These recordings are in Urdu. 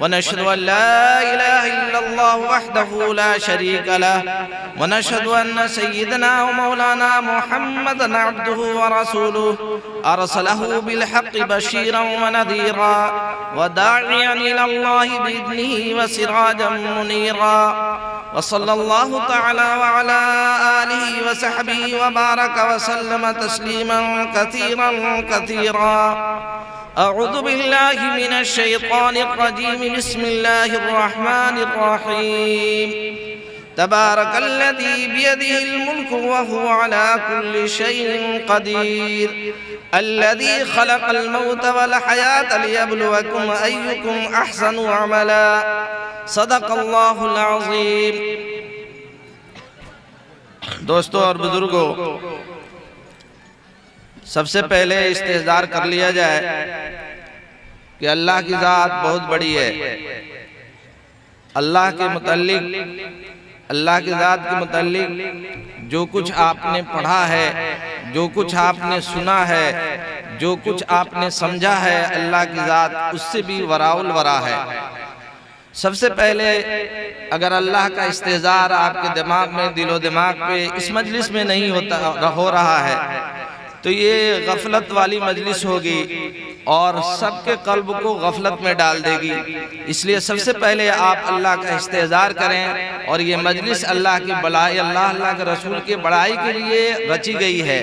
ونشهد أن لا إله إلا الله وحده لا شريك له ونشهد أن سيدنا ومولانا محمدا عبده ورسوله أرسله بالحق بشيرا ونذيرا وداعيا إلى الله بإذنه وسراجا منيرا. وصلى الله تعالى وعلى آله وصحبه وبارك وسلم تسليما كثيرا كثيرا. أعوذ بالله من الشيطان الرجيم. بسم الله الرحمن الرحيم. تبارك الذي بيده الملك وهو على كل شيء قدير. الذي خلق الموت والحياة ليبلوكم أيكم أحسن عملا. صدق الله العظيم. دوستو اور بزرگوں، سب سے پہلے استحضار کر لیا جائے کہ اللہ کی ذات بہت بڑی ہے. اللہ کے متعلق، اللہ کی ذات کے متعلق جو کچھ آپ نے پڑھا ہے، جو کچھ آپ نے سنا ہے، جو کچھ آپ نے سمجھا ہے، اللہ کی ذات اس سے بھی وراء الورا ہے. سب سے پہلے اگر اللہ کا استحضار آپ کے دماغ میں، دل و دماغ پہ اس مجلس میں نہیں ہو رہا ہے تو یہ غفلت والی مجلس ہوگی اور سب کے قلب کو غفلت میں ڈال دے گی۔ اس لیے سب سے پہلے آپ اللہ کا استحضار کریں، اور یہ مجلس اللہ کی بڑائی، اللہ کے رسول کی بڑائی کے لیے رچی گئی ہے۔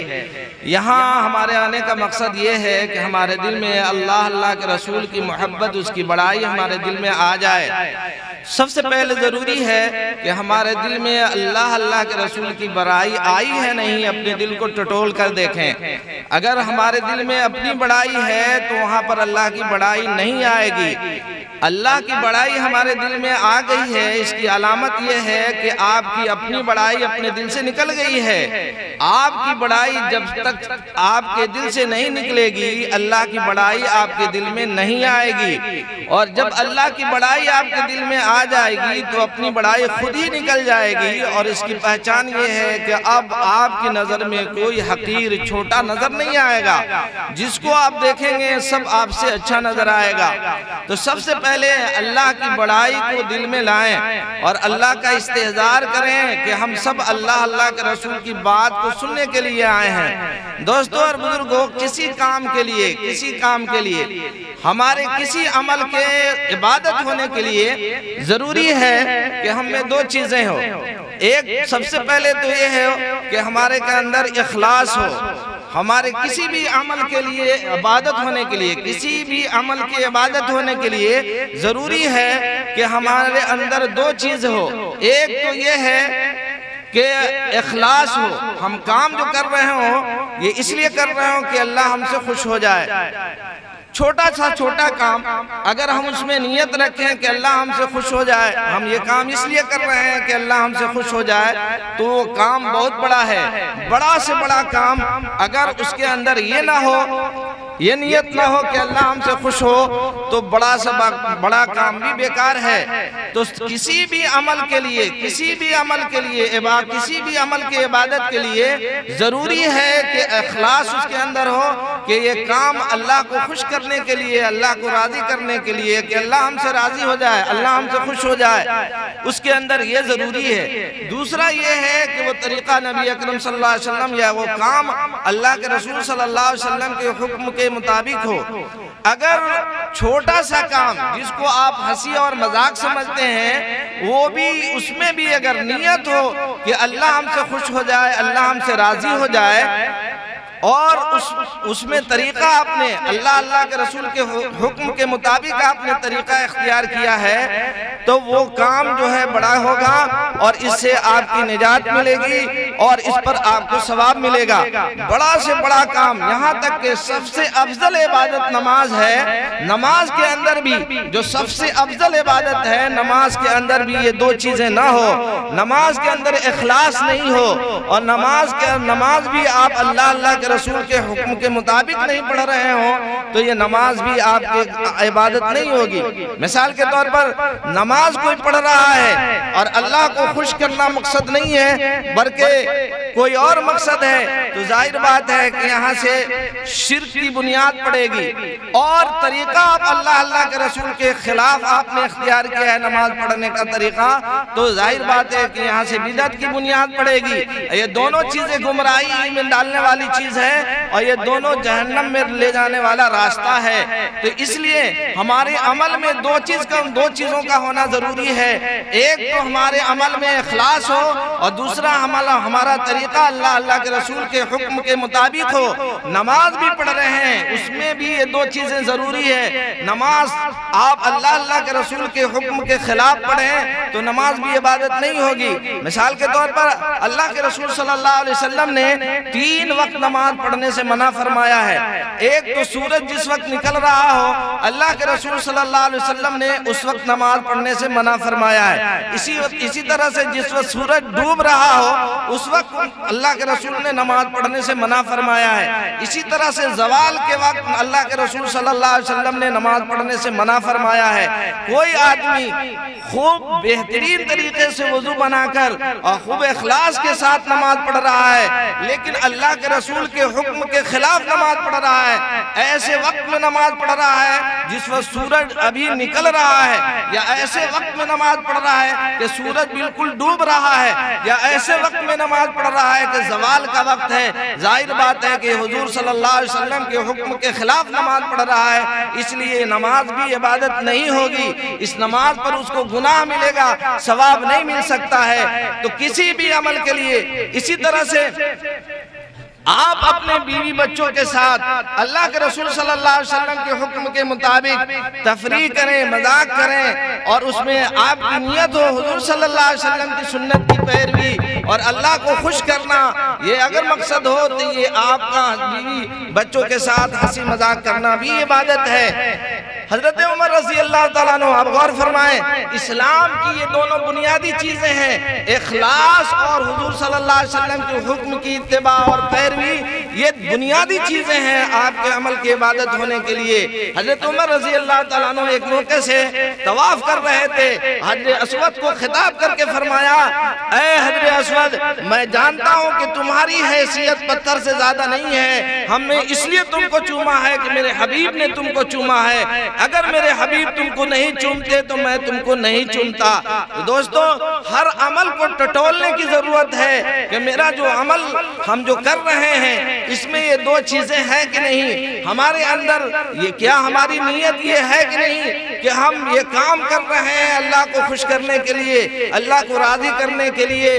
یہاں ہمارے آنے کا مقصد یہ ہے کہ ہمارے دل میں اللہ کے رسول کی محبت، اس کی بڑائی ہمارے دل میں آ جائے۔ سب سے پہلے ضروری ہے کہ ہمارے دل میں اللہ کے رسول کی بڑائی آئی ہے نہیں، اپنے دل کو ٹٹول کر دیکھیں۔ اگر ہمارے دل میں اپنی بڑائی ہے تو وہاں پر اللہ کی بڑائی نہیں آئے گی۔ اللہ کی بڑائی ہمارے دل میں آ گئی ہے، اس کی علامت یہ ہے کہ آپ کی اپنی بڑائی اپنے دل سے نکل گئی ہے۔ آپ کی بڑائی جب تک آپ کے دل سے نہیں نکلے گی، اللہ کی بڑائی آپ کے دل میں نہیں آئے گی۔ اور جب اللہ کی بڑائی آپ کے دل میں آ جائے گی تو اپنی بڑائی خود ہی نکل جائے گی، اور اس کی پہچان یہ ہے کہ اب آپ کی نظر میں کوئی حقیر، چھوٹا نظر نہیں آئے گا۔ جس کو آپ دیکھیں گے سب آپ سے اچھا نظر آئے گا۔ تو سب سے پہلے اللہ کی بڑائی کو دل میں لائیں اور اللہ کا استحضار کریں کہ ہم سب اللہ کے رسول کی بات کو سننے کے لیے آئے ہیں۔ دوستو اور بزرگوں، کسی کام کے لیے ہمارے کسی عمل کے عبادت ہونے کے لیے ضروری ہے کہ ہم میں دو چیزیں ہو۔ ایک سب سے پہلے تو یہ ہے کہ ہمارے کے اندر اخلاص ہو۔ ہمارے کسی بھی عمل کے لیے عبادت ہونے کے لیے، کسی بھی عمل کی عبادت ہونے کے لیے ضروری ہے کہ ہمارے اندر دو چیز ہو۔ ایک تو یہ ہے کہ اخلاص ہو، ہم کام جو کر رہے ہوں یہ اس لیے کر رہے ہوں کہ اللہ ہم سے خوش ہو جائے۔ چھوٹا کام اگر ہم اس میں نیت رکھیں کہ اللہ ہم سے خوش ہو جائے، ہم یہ کام اس لیے کر رہے ہیں کہ اللہ ہم سے خوش ہو جائے، تو وہ کام بہت بڑا ہے۔ بڑا سے بڑا کام اگر اس کے اندر یہ نہ ہو، یہ نیت نہ ہو کہ اللہ ہم سے خوش ہو، تو بڑا سے بڑا کام بھی بیکار ہے۔ تو کسی بھی عمل کے لیے کسی بھی عمل کی عبادت کے لیے ضروری ہے کہ اخلاص اس کے اندر ہو، کہ یہ کام اللہ کو خوش کرنے کے لیے، اللہ کو راضی کرنے کے لیے، کہ اللہ ہم سے راضی ہو جائے، اللہ ہم سے خوش ہو جائے، اس کے اندر یہ ضروری ہے۔ دوسرا یہ ہے کہ وہ طریقہ نبی اکرم صلی اللہ علیہ وسلم یا وہ کام اللہ کے رسول صلی اللہ علیہ وسلم کے حکم کے مطابق ہو۔ اگر چھوٹا سا کام جس کو آپ ہنسی اور مذاق سمجھتے ہیں، وہ بھی اس میں بھی اگر نیت ہو کہ اللہ ہم سے خوش ہو جائے، اللہ ہم سے راضی ہو جائے، اور اس میں طریقہ آپ نے اللہ کے رسول کے حکم کے مطابق آپ نے طریقہ اختیار کیا ہے، تو وہ کام جو ہے بڑا ہوگا، اور اس سے آپ کی نجات ملے گی اور اس پر آپ کو ثواب ملے گا۔ بڑا سے بڑا کام، یہاں تک کہ سب سے افضل عبادت نماز ہے، نماز کے اندر بھی جو سب سے افضل عبادت ہے، نماز کے اندر بھی یہ دو چیزیں نہ ہو، نماز کے اندر اخلاص نہیں ہو، اور نماز بھی آپ اللہ کے رسول کے حکم کے مطابق نہیں پڑھ رہے ہوں، تو یہ نماز بھی آپ کی عبادت نہیں ہوگی۔ مثال کے طور پر نماز کوئی پڑھ رہا ہے اور اللہ کو خوش کرنا مقصد نہیں ہے بلکہ کوئی اور مقصد ہے، تو ظاہر بات ہے کہ یہاں سے شرک کی بنیاد پڑے گی، اور طریقہ آپ اللہ کے رسول کے خلاف آپ نے اختیار کیا ہے نماز پڑھنے کا طریقہ، تو ظاہر بات ہے کہ یہاں سے بدعت کی بنیاد پڑے گی۔ یہ دونوں چیزیں گمراہی میں ڈالنے والی چیز ہے، اور یہ دونوں جہنم میں لے جانے والا راستہ ہے۔ تو اس لیے ہمارے عمل میں دو چیزوں کا ہونا ضروری ہے۔ ایک تو ہمارے عمل میں اخلاص ہو، اور دوسرا ہمارا طریقہ اللہ کے رسول کے حکم کے مطابق ہو۔ نماز بھی پڑھ رہے ہیں، اس میں بھی یہ دو چیزیں ضروری ہے۔ نماز آپ اللہ کے رسول کے حکم کے خلاف پڑھیں تو نماز بھی عبادت نہیں ہوگی۔ مثال کے طور پر اللہ کے رسول صلی اللہ علیہ وسلم نے 3 وقت نماز پڑھنے سے منع فرمایا ہے۔ ایک تو سورج جس وقت نکل رہا ہو، اللہ کے رسول صلی اللہ علیہ وسلم نے اس وقت نماز پڑھنے سے منع فرمایا ہے۔ اسی طرح سے جس وقت سورج ڈوب رہا ہو، اس وقت اللہ کے رسول نے نماز پڑھنے سے منع فرمایا ہے۔ اسی طرح سے زوال کے وقت اللہ کے رسول صلی اللہ علیہ وسلم نے نماز پڑھنے سے منع فرمایا ہے۔ کوئی آدمی خوب بہترین طریقے سے وضو بنا کر اور خوب اخلاص کے ساتھ نماز پڑھ رہا ہے، لیکن اللہ کے رسول کے حکم کے خلاف نماز پڑھ رہا ہے، ایسے وقت میں نماز پڑھ رہا ہے جس وقت سورج ابھی نکل رہا ہے، یا ایسے وقت میں نماز پڑھ رہا ہے کہ سورج بالکل ڈوب رہا ہے، یا ایسے وقت میں نماز پڑھ رہا ہے کہ زوال کا وقت ہے، ظاہر بات ہے کہ حضور صلی اللہ علیہ وسلم کے حکم کے خلاف نماز پڑھ رہا ہے، اس لیے نماز بھی عبادت نہیں ہوگی، اس نماز پر اس کو گناہ ملے گا، ثواب نہیں مل سکتا ہے۔ تو کسی بھی عمل کے لیے اسی طرح سے آپ اپنے بیوی بچوں کے ساتھ اللہ کے رسول صلی اللہ علیہ وسلم کے حکم کے مطابق تفریح کریں، مذاق کریں، اور اس میں آپ کی نیت ہو حضور صلی اللہ علیہ وسلم کی سنت کی پیروی اور اللہ کو خوش کرنا، یہ اگر مقصد ہو تو یہ آپ کا بیوی بچوں کے ساتھ ہنسی مذاق کرنا بھی عبادت ہے۔ حضرت عمر رضی اللہ تعالیٰ عنہ، آپ غور فرمائیں، اسلام کی یہ دونوں بنیادی چیزیں ہیں، اخلاص اور حضور صلی اللہ علیہ وسلم کے حکم کی اتباع اور پیروی، یہ بنیادی چیزیں ہیں آپ کے عمل کی عبادت ہونے کے لیے۔ حضرت عمر رضی اللہ تعالیٰ عنہ ایک موقع سے طواف کر رہے تھے، حضرت اسود کو خطاب کر کے فرمایا، اے حضرت اسود، میں جانتا ہوں کہ تمہاری حیثیت پتھر سے زیادہ نہیں ہے، ہم نے اس لیے تم کو چوما ہے کہ میرے حبیب نے تم کو چوما ہے، اگر میرے حبیب تم کو نہیں چومتے تو میں تم کو نہیں چومتا۔ تو دوستو، ہر عمل کو ٹٹولنے کی ضرورت ہے کہ میرا جو عمل ہم جو کر رہے ہیں اس میں یہ دو چیزیں ہیں کہ نہیں، ہمارے اندر یہ کیا ہماری نیت یہ ہے کہ نہیں کہ ہم یہ کام کر رہے ہیں اللہ کو خوش کرنے کے لیے، اللہ کو راضی کرنے کے لیے،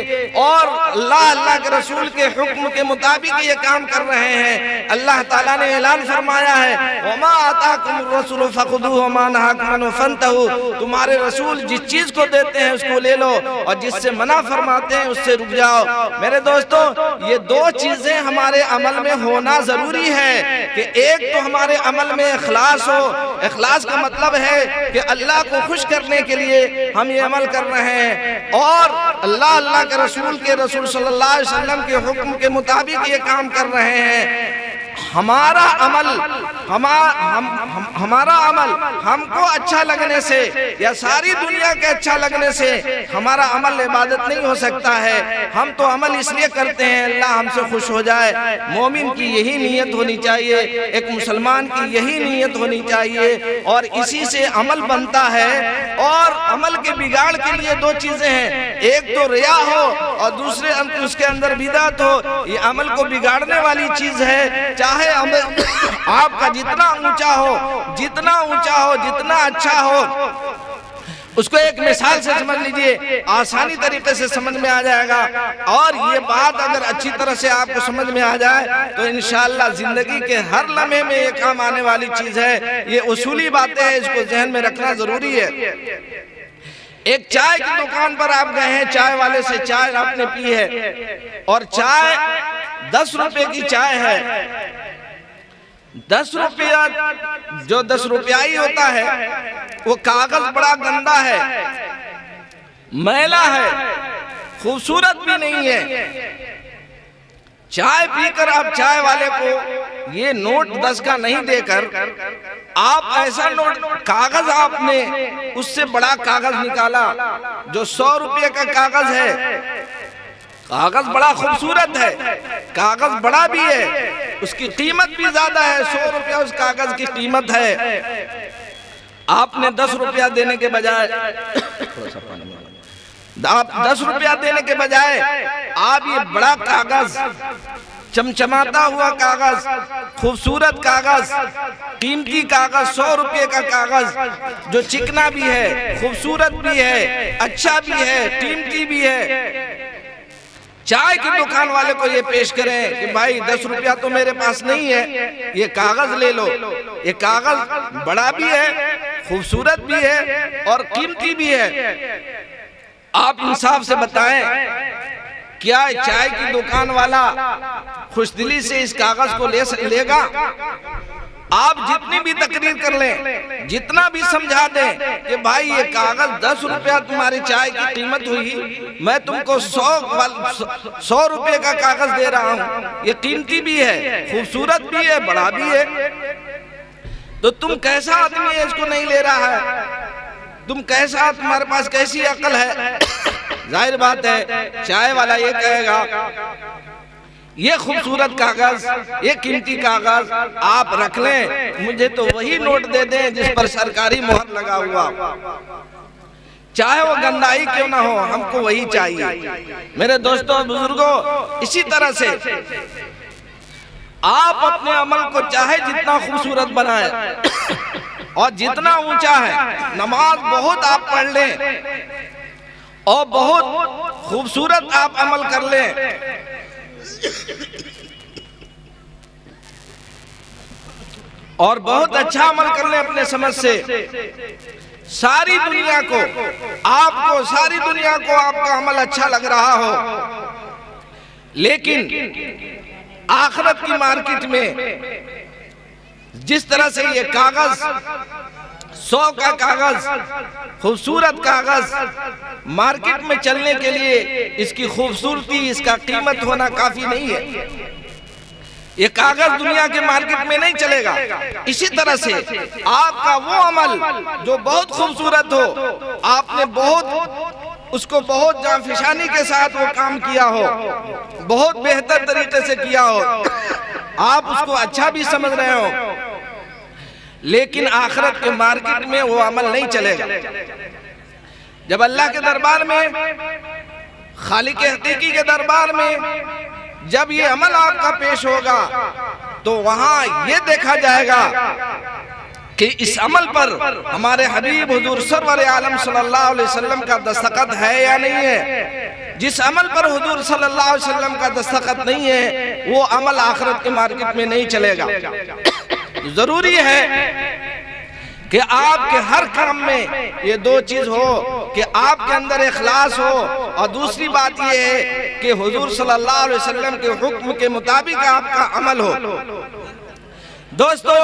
اور اللہ کے رسول کے حکم کے مطابق یہ کام کر رہے ہیں۔ اللہ تعالیٰ نے اعلان فرمایا ہے، وَمَا آتَاكُمُ الرَّسُولُ فَخُذُوهُ وَمَا نَهَاكُمْ عَنْهُ فَانْتَهُوا، تمہارے رسول جس چیز کو دیتے ہیں اس کو لے لو، اور جس سے منع فرماتے ہیں اس سے رک جاؤ۔ میرے دوستو، یہ دو چیزیں ہمارے عمل میں ہونا ضروری ہے کہ ایک تو ہمارے عمل میں اخلاص ہو، اخلاص کا مطلب ہے کہ اللہ کو خوش کرنے کے لیے ہم یہ عمل کر رہے ہیں، اور اللہ کے رسول صلی اللہ علیہ وسلم کے حکم کے مطابق یہ کام کر رہے ہیں۔ ہمارا عمل ہم کو اچھا لگنے سے یا ساری دنیا کے اچھا لگنے سے ہمارا عمل عبادت نہیں ہو سکتا ہے۔ ہم تو عمل اس لیے کرتے ہیں اللہ ہم سے خوش ہو جائے۔ مومن کی یہی نیت ہونی چاہیے، ایک مسلمان کی یہی نیت ہونی چاہیے، اور اسی سے عمل بنتا ہے۔ اور عمل کے بگاڑ کے لیے دو چیزیں ہیں، ایک تو ریا ہو اور دوسرے اس کے اندر بدعت ہو، یہ عمل کو بگاڑنے والی چیز ہے۔ چاہے آپ کا جتنا اونچا ہو، جتنا اچھا ہو، اس کو ایک مثال سے سمجھ لیجئے، آسانی طریقے سے سمجھ میں آ جائے گا، اور یہ بات اگر اچھی طرح سے آپ کو سمجھ میں آ جائے تو انشاءاللہ زندگی کے ہر لمحے میں یہ کام آنے والی چیز ہے۔ یہ اصولی باتیں ہیں، اس کو ذہن میں رکھنا ضروری ہے۔ ایک چائے کی دکان پر آپ گئے ہیں، چائے والے سے چائے آپ نے پی ہے، اور چائے 10 روپے کی چائے ہے۔ 10 روپیہ جو 10 روپیائی ہوتا ہے وہ کاغذ بڑا گندا ہے، میلا ہے، خوبصورت بھی نہیں ہے۔ چائے پی کر آپ چائے والے کو یہ نوٹ 10 کا نہیں دے کر آپ ایسا نوٹ کاغذ آپ نے اس سے بڑا کاغذ نکالا جو 100 روپے کا کاغذ ہے۔ کاغذ بڑا خوبصورت ہے، کاغذ بڑا بھی ہے، اس کی قیمت بھی زیادہ ہے، 100 روپیہ اس کاغذ کی قیمت ہے۔ آپ نے 10 روپیہ دینے کے بجائے آپ یہ بڑا کاغذ، چمچماتا ہوا کاغذ، خوبصورت کاغذ، قیمتی کاغذ، 100 روپے کا کاغذ جو چکنا بھی ہے، خوبصورت بھی ہے، اچھا بھی ہے، قیمتی بھی ہے، چائے کی دکان والے کو یہ پیش کریں کہ بھائی 10 روپیہ تو میرے پاس نہیں ہے، یہ کاغذ لے لو۔ یہ کاغذ بڑا بھی ہے، خوبصورت بھی ہے اور قیمتی بھی ہے۔ آپ انصاف سے بتائیں، کیا چائے کی دکان والا خوش دلی سے اس کاغذ کو لے گا؟ آپ جتنی بھی تقریر کر لیں، جتنا بھی سمجھا دیں کہ بھائی یہ کاغذ 10 روپیہ تمہاری چائے کی قیمت ہوئی، میں تم کو 100 روپے کا کاغذ دے رہا ہوں، یہ قیمتی بھی ہے، خوبصورت بھی ہے، بڑا بھی ہے، تو تم کیسا آدمی ہے اس کو نہیں لے رہا ہے؟ تم کیسا، تمہارے پاس کیسی عقل ہے؟ ظاہر بات ہے چائے والا یہ کہے گا یہ خوبصورت کاغذ، یہ قیمتی کاغذ آپ رکھ لیں، مجھے تو وہی نوٹ دے دیں جس پر سرکاری مہر لگا ہوا، چاہے وہ گندائی کیوں نہ ہو، ہم کو وہی چاہیے۔ میرے دوستوں بزرگوں، اسی طرح سے آپ اپنے عمل کو چاہے جتنا خوبصورت بنائیں اور جتنا اونچا ہے، نماز بہت آپ پڑھ لیں اور بہت خوبصورت آپ عمل کر لیں، اور بہت اچھا عمل کر لیں اپنے سمجھ سے، ساری دنیا کو آپ کا عمل اچھا لگ رہا ہو، لیکن آخرت کی مارکیٹ میں جس طرح سے یہ کاغذ، 100 کا کاغذ، خوبصورت کاغذ مارکیٹ میں چلنے کے لیے اس کی خوبصورتی، اس کا قیمت ہونا کافی نہیں ہے، یہ کاغذ دنیا کے مارکیٹ میں نہیں چلے گا۔ اسی طرح سے آپ کا وہ عمل جو بہت خوبصورت ہو، آپ نے اس کو بہت جانفشانی کے ساتھ وہ کام کیا ہو، بہت بہتر طریقے سے کیا ہو، آپ اس کو اچھا بھی سمجھ رہے ہو، لیکن آخرت کے مارکیٹ میں وہ عمل نہیں چلے گا۔ جب اللہ کے دربار میں، خالق حقیقی کے دربار میں جب یہ عمل آپ کا پیش ہوگا تو وہاں یہ دیکھا جائے گا کہ اس عمل پر ہمارے حبیب حضور سرور عالم صلی اللہ علیہ وسلم کا دستخط ہے یا نہیں ہے۔ جس عمل پر حضور صلی اللہ علیہ وسلم کا دستخط نہیں ہے، وہ عمل آخرت کے مارکیٹ میں نہیں چلے گا۔ ضروری ہے کہ آپ کے ہر کام میں یہ دو چیز ہو، کہ آپ کے اندر اخلاص ہو، اور دوسری بات یہ ہے کہ حضور صلی اللہ علیہ وسلم کے حکم کے مطابق آپ کا عمل ہو۔ دوستو،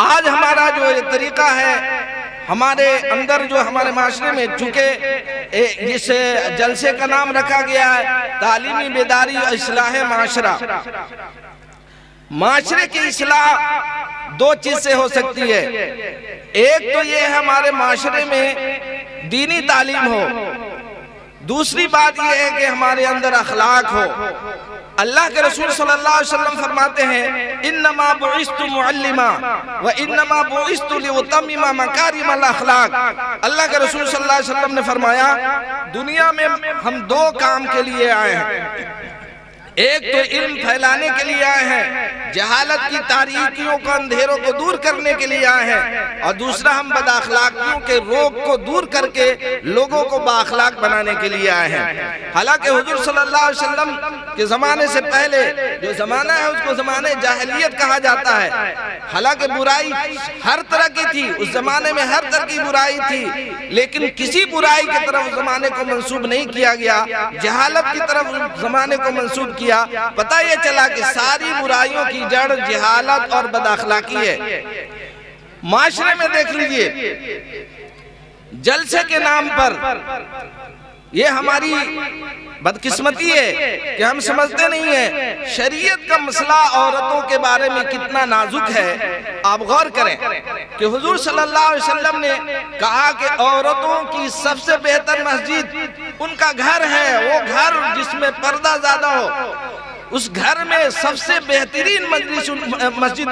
آج ہمارا جو یہ طریقہ ہے، ہمارے اندر جو ہمارے معاشرے میں، چونکہ جس جلسے کا نام رکھا گیا ہے تعلیمی بیداری اور اصلاح معاشرہ، معاشرے کی اصلاح دو چیز سے ہو سکتی ہے۔ ایک تو یہ ہے ہمارے معاشرے میں دینی تعلیم ہو، دوسری بات یہ ہے کہ ہمارے اندر اخلاق ہو۔ اللہ کے رسول صلی اللہ علیہ وسلم فرماتے ہیں انما بعثت معلما وانما بعثت لاتمم مکارم الاخلاق۔ اللہ کے رسول صلی اللہ علیہ وسلم نے فرمایا دنیا میں ہم دو کام کے لیے آئے ہیں، ایک تو علم پھیلانے کے لیے آئے ہیں، جہالت کی تاریکیوں کو، اندھیروں کو دور کرنے کے لیے آئے ہیں، اور دوسرا ہم بد اخلاقیوں کے روگ کو دور کر کے لوگوں کو با اخلاق بنانے کے لیے آئے ہیں۔ حالانکہ حضور صلی اللہ علیہ وسلم کے زمانے سے پہلے جو زمانہ ہے اس کو زمانے جاہلیت کہا جاتا ہے۔ حالانکہ برائی ہر طرح کی تھی، اس زمانے میں ہر طرح کی برائی تھی، لیکن کسی برائی کی طرف زمانے کو منسوب نہیں کیا گیا، جہالت کی طرف زمانے کو منسوب کیا۔ پتہ یہ چلا کہ ساری برائیوں کی جڑ جہالت اور بد اخلاقی ہے۔ معاشرے میں دیکھ لیجئے، جلسے کے نام پر یہ ہماری بدقسمتی ہے کہ ہم سمجھتے نہیں ہیں شریعت کا مسئلہ عورتوں کے بارے میں کتنا نازک ہے۔ آپ غور کریں کہ حضور صلی اللہ علیہ وسلم نے کہا کہ عورتوں کی سب سے بہتر مسجد ان کا گھر ہے، وہ گھر جس میں پردہ زیادہ ہو، اس گھر میں سب سے بہترین مسجد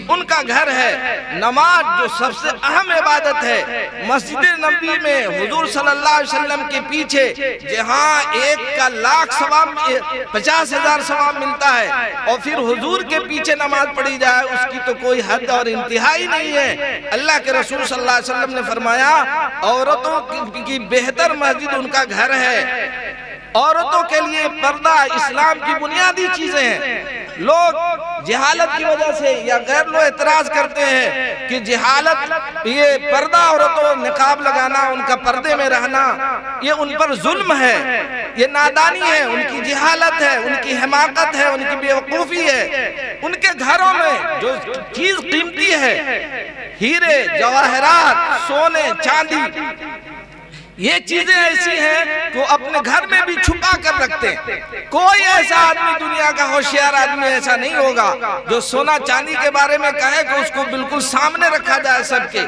ان کا گھر ہے۔ نماز جو سب سے اہم عبادت ہے، مسجد نبوی میں حضور صلی اللہ علیہ وسلم کے پیچھے جہاں 1,00,000 ثواب 50,000 ثواب ملتا ہے، اور پھر حضور کے پیچھے نماز پڑھی جائے اس کی تو کوئی حد اور انتہائی نہیں ہے۔ اللہ کے رسول صلی اللہ علیہ وسلم نے فرمایا عورتوں کی بہتر مسجد ان کا گھر ہے۔ عورتوں کے لیے پردہ اسلام کی بنیادی چیزیں ہیں۔ لوگ جہالت کی وجہ سے یا غیر لوگ اعتراض کرتے ہیں کہ جہالت، یہ پردہ عورتوں نقاب لگانا، ان کا پردے میں رہنا، یہ ان پر ظلم ہے، یہ نادانی ہے، ان کی جہالت ہے، ان کی حماقت ہے، ان کی بیوقوفی ہے۔ ان کے گھروں میں جو چیز قیمتی ہے، ہیرے، جواہرات، سونے، چاندی، یہ چیزیں ایسی ہیں کہ وہ اپنے گھر میں بھی چھپا کر رکھتے ہیں۔ کوئی ایسا آدمی دنیا کا ہوشیار آدمی ایسا نہیں ہوگا جو سونا چاندی کے بارے میں کہے کہ اس کو بالکل سامنے رکھا جائے سب کے۔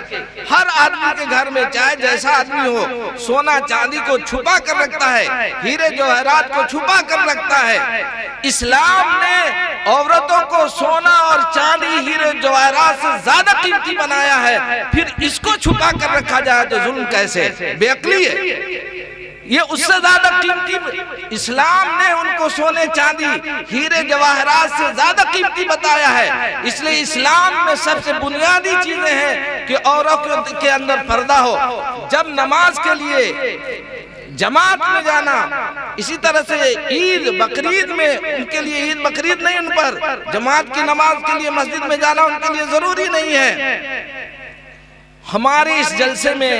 ہر آدمی کے گھر میں چاہے جیسا آدمی ہو سونا چاندی کو چھپا کر رکھتا ہے، ہیرے جواہرات کو چھپا کر رکھتا ہے۔ اسلام نے عورتوں کو سونا اور چاندی ہیرے جواہرات سے زیادہ قیمتی بنایا ہے، پھر اس کو چھپا کر رکھا جائے تو ظلم کیسے؟ بے عقلی ہے۔ یہ اس سے زیادہ قیمتی، اسلام نے ان کو سونے چاندی ہیرے جواہرات سے زیادہ قیمتی بتایا ہے۔ اس لئے اسلام میں سب سے بنیادی چیزیں ہیں کہ عورت کے اندر پردہ ہو۔ جب نماز کے لیے جماعت میں جانا، اسی طرح سے عید بقرعید میں ان کے لیے عید بقرعید نہیں، ان پر جماعت کی نماز کے لیے مسجد میں جانا ان کے لیے ضروری نہیں ہے۔ ہمارے اس جلسے میں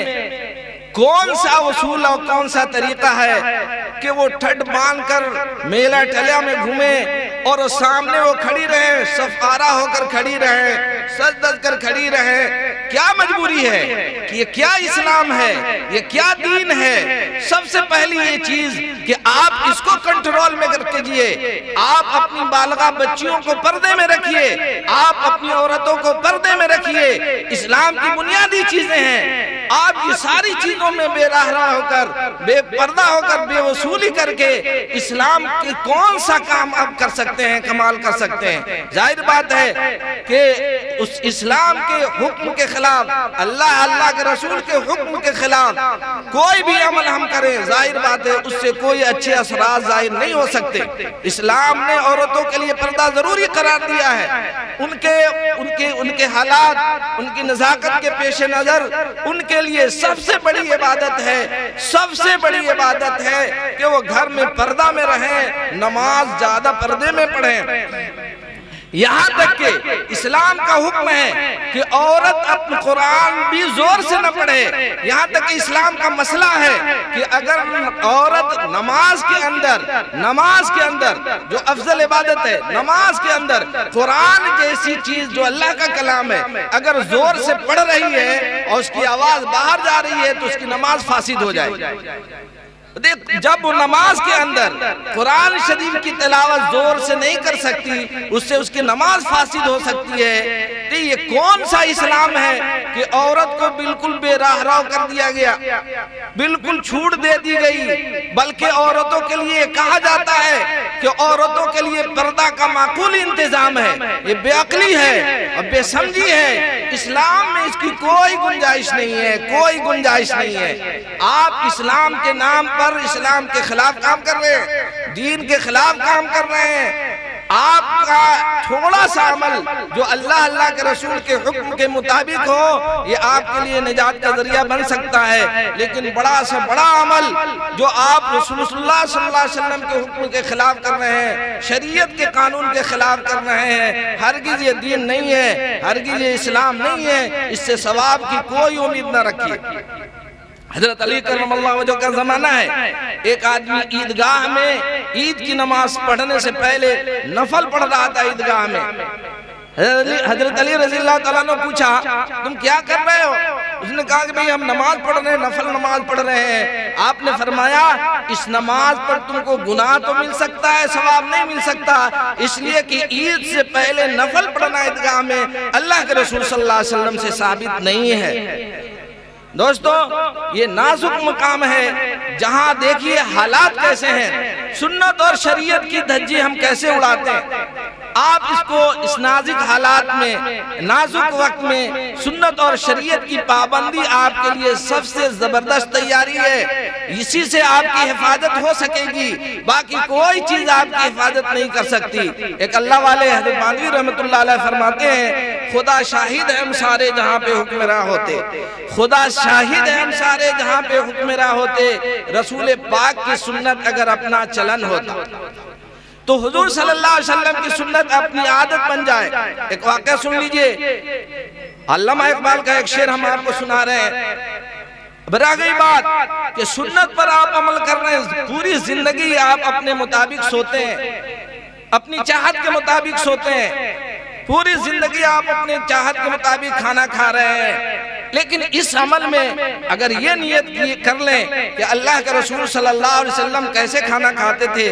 کون سا اصول اور کون سا طریقہ ہے کہ وہ ٹھڈ باندھ کر میلہ ٹھلیا میں گھومیں اور سامنے وہ کھڑی رہے، صف آرا ہو کر کھڑی رہے، سج دج کر کھڑی رہے؟ کیا مجبوری ہے کہ یہ کیا اسلام ہے، یہ کیا دین ہے؟ سب سے پہلی یہ چیز کہ آپ اس کو کنٹرول میں کر کیجئے۔ آپ اپنی بالغہ بچیوں کو پردے میں رکھیے، آپ اپنی عورتوں کو پردے میں رکھیے۔ اسلام کی بنیادی چیزیں ہیں۔ آپ یہ ساری چیزوں میں بے راہ ہو کر، بے پردہ ہو کر، بے وصولی کر کے اسلام کی کون سا کام آپ کر سکتے ہیں، کمال کر سکتے ہیں؟ ظاہر بات ہے کہ اس اسلام کے حکم کے خلاف، اللہ کے رسول کے حکم کے خلاف کوئی بھی عمل ہم کریں، ظاہر بات ہے اس سے کوئی اچھے اثرات ظاہر نہیں ہو سکتے۔ اسلام نے عورتوں کے لیے پردہ ضروری قرار دیا ہے۔ ان کے حالات، ان کی نزاکت کے پیش نظر ان کے لیے سب سے بڑی عبادت ہے، سب سے بڑی عبادت ہے کہ وہ گھر میں پردہ میں رہیں، نماز زیادہ پردے میں پڑھیں۔ یہاں تک کہ اسلام کا حکم ہے کہ عورت اپنے قرآن بھی زور سے نہ پڑھے۔ یہاں تک کہ اسلام کا مسئلہ ہے کہ اگر عورت نماز کے اندر جو افضل عبادت ہے، نماز کے اندر قرآن جیسی چیز جو اللہ کا کلام ہے اگر زور سے پڑھ رہی ہے اور اس کی آواز باہر جا رہی ہے تو اس کی نماز فاسد ہو جائے۔ جب وہ نماز کے اندر قرآن شریف کی تلاوت زور سے نہیں کر سکتی، اس سے اس کی نماز فاسد ہو سکتی ہے۔ تو یہ کون سا اسلام ہے کہ عورت کو بالکل بے راہ رو کر دیا گیا، بالکل چھوٹ دے دی گئی؟ بلکہ عورتوں کے لیے کہا جاتا ہے کہ عورتوں کے لیے پردہ کا معقول انتظام ہے۔ یہ بے عقلی ہے اور بے سمجھی ہے۔ اسلام میں اس کی کوئی گنجائش نہیں ہے، کوئی گنجائش نہیں ہے۔ آپ اسلام کے نام پر اسلام کے خلاف کام کر رہے ہیں، دین کے خلاف کام کر رہے ہیں۔ آپ کا تھوڑا سا عمل جو اللہ کے رسول کے حکم کے مطابق ہو، یہ آپ کے لیے نجات کا ذریعہ بن سکتا ہے، لیکن بڑا سے بڑا عمل جو آپ رسول اللہ صلی اللہ علیہ وسلم کے حکم کے خلاف کر رہے ہیں، شریعت کے قانون کے خلاف کر رہے ہیں، ہرگز یہ دین نہیں ہے، ہرگز یہ اسلام نہیں ہے۔ اس سے ثواب کی کوئی امید نہ رکھیے۔ حضرت علی کرم اللہ وجہ کا زمانہ ہے، ایک آدمی عیدگاہ میں عید کی نماز پڑھنے سے پہلے نفل پڑھ رہا تھا عیدگاہ میں۔ حضرت علی رضی اللہ تعالیٰ نے پوچھا تم کیا کر رہے ہو؟ اس نے کہا کہ بھئی ہم نماز پڑھ رہے ہیں، نفل نماز پڑھ رہے ہیں۔ آپ نے فرمایا اس نماز پر تم کو گناہ تو مل سکتا ہے، ثواب نہیں مل سکتا، اس لیے کہ عید سے پہلے نفل پڑھنا عیدگاہ میں اللہ کے رسول صلی اللہ علیہ وسلم سے ثابت نہیں ہے۔ دوستو یہ نازک مقام ہے جہاں دیکھیے حالات کیسے ہیں، سنت اور شریعت کی دھجی ہم کیسے اڑاتے ہیں۔ آپ اس کو اس نازک حالات میں، نازک وقت میں سنت اور شریعت کی پابندی آپ کے لیے سب سے زبردست تیاری ہے۔ اسی سے آپ کی حفاظت ہو سکے گی، باقی کوئی چیز آپ کی حفاظت نہیں کر سکتی۔ ایک اللہ والے حضرت مانوی رحمت اللہ علیہ فرماتے ہیں خدا شاہد ہے ہم سارے جہاں پہ حکمراں ہوتے، خدا شاہد ہے ہم سارے جہاں پہ حکمراں ہوتے، رسول پاک کی سنت اگر اپنا چلن ہوتا تو حضور صلی اللہ علیہ وسلم کی سنت اپنی عادت بن جائے۔ ایک واقعہ سن لیجئے، علامہ اقبال کا ایک شعر ہم آپ کو سنا رہے ہیں۔ برا گئی بات کہ سنت پر آپ عمل کر رہے ہیں، پوری زندگی آپ اپنے مطابق سوتے ہیں، اپنی چاہت کے مطابق سوتے ہیں، پوری زندگی آپ اپنے چاہت کے مطابق کھانا کھا رہے ہیں، لیکن اس عمل میں اگر یہ نیت کر لیں کہ اللہ کے رسول صلی اللہ علیہ وسلم کیسے کھانا کھاتے تھے،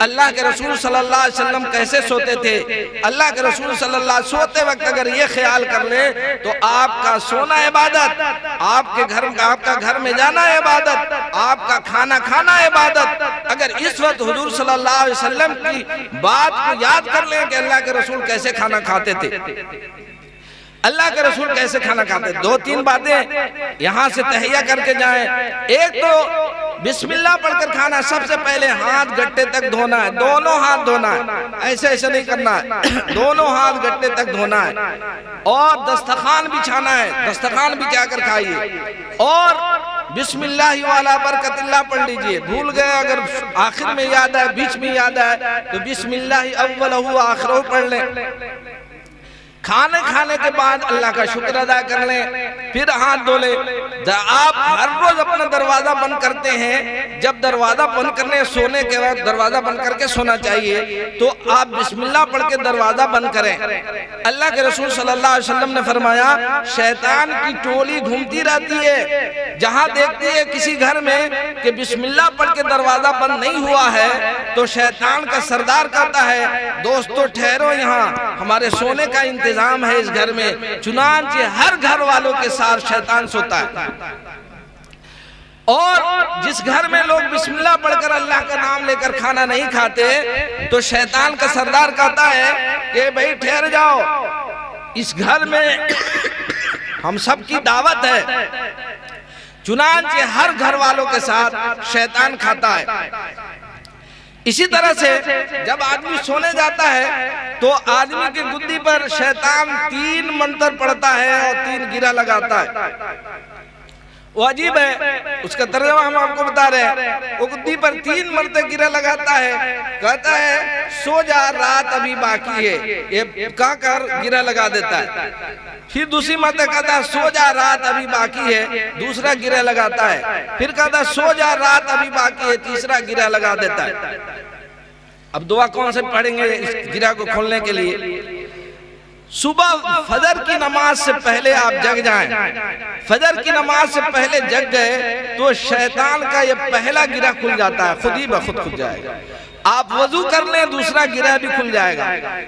اللہ کے رسول صلی اللہ علیہ وسلم کیسے سوتے تھے، اللہ کے رسول صلی اللہ علیہ وسلم سوتے وقت اگر یہ خیال کر لیں تو آپ کا سونا عبادت، آپ کا گھر میں جانا عبادت، آپ کا کھانا کھانا عبادت۔ اگر اس وقت حضور صلی اللہ علیہ وسلم کی بات کو یاد کر لیں کہ اللہ کے رسول کیسے کھانا کھاتے تھے، اللہ کے رسول کیسے کھانا کھاتے تھے، دو تین باتیں یہاں سے تہیہ کر کے جائیں۔ ایک تو بسم اللہ پڑھ کر کھانا، سب سے پہلے ہاتھ گٹے تک دھونا ہے، دونوں ہاتھ دھونا ہے، ایسے نہیں کرنا ہے، دونوں ہاتھ گٹے تک دھونا ہے، اور دسترخوان بچھانا ہے، دسترخوان بچھا کر کھائیے، اور بسم اللہ والا برکت اللہ پڑھ لیجئے۔ بھول گئے اگر آخر میں یاد ہے، بیچ میں یاد ہے تو بسم اللہ اولہ آخرہ پڑھ لیں۔ کھانے کھانے کے بعد اللہ کا شکر ادا کر لیں، پھر ہاتھ دھو لیں۔ آپ ہر روز اپنا دروازہ بند کرتے ہیں، جب دروازہ بند کرنے سونے کے وقت دروازہ بند کر کے سونا چاہیے، تو آپ بسم اللہ پڑھ کے دروازہ بند کریں۔ اللہ کے رسول صلی اللہ علیہ وسلم نے فرمایا شیطان کی ٹولی گھومتی رہتی ہے، جہاں دیکھتی ہے کسی گھر میں کہ بسم اللہ پڑھ کے دروازہ بند نہیں ہوا ہے تو شیطان کا سردار کہتا ہے دوستو ٹھہرو، یہاں ہمارے سونے کا انتظام ہے اس گھر میں۔ چنانچہ ہر گھر والوں کے ساتھ شیطان سوتا ہے، اور جس گھر میں لوگ بسم اللہ پڑھ کر اللہ کا نام لے کر کھانا نہیں کھاتے تو شیطان کا سردار کہتا ہے کہ بھئی ٹھہر جاؤ، اس گھر میں ہم سب کی دعوت ہے۔ چنانچہ ہر گھر والوں کے ساتھ شیطان کھاتا ہے۔ اسی طرح سے جب آدمی سونے جاتا ہے تو آدمی کی گدی پر شیطان 3 منتر پڑھتا ہے اور 3 گرہ لگاتا ہے۔ وہ عجیب ہے، اس کا ترجمہ ہم آپ کو بتا رہے ہیں۔ وہ گدی پر 3 مرتبہ گرہ لگاتا ہے، کہتا ہے سو جا رات ابھی باقی ہے، یہ کہا کر گرہ لگا دیتا ہے۔ پھر دوسری مرتبہ کہتا ہے سو جا رات ابھی باقی ہے، دوسرا گرہ لگاتا ہے۔ پھر کہتا ہے سو جا رات ابھی باقی ہے، تیسرا گرہ لگا دیتا ہے۔ اب دعا کون سے پڑھیں گے اس گرہ کو کھولنے کے لیے؟ صبح فجر کی نماز سے پہلے آپ جگ جائیں، فجر کی نماز سے پہلے جگ گئے تو شیطان کا یہ پہلا گرہ کھل جاتا ہے، خود ہی بخود کھل جائے گا۔ آپ وضو کر لیں دوسرا گرہ بھی کھل جائے گا،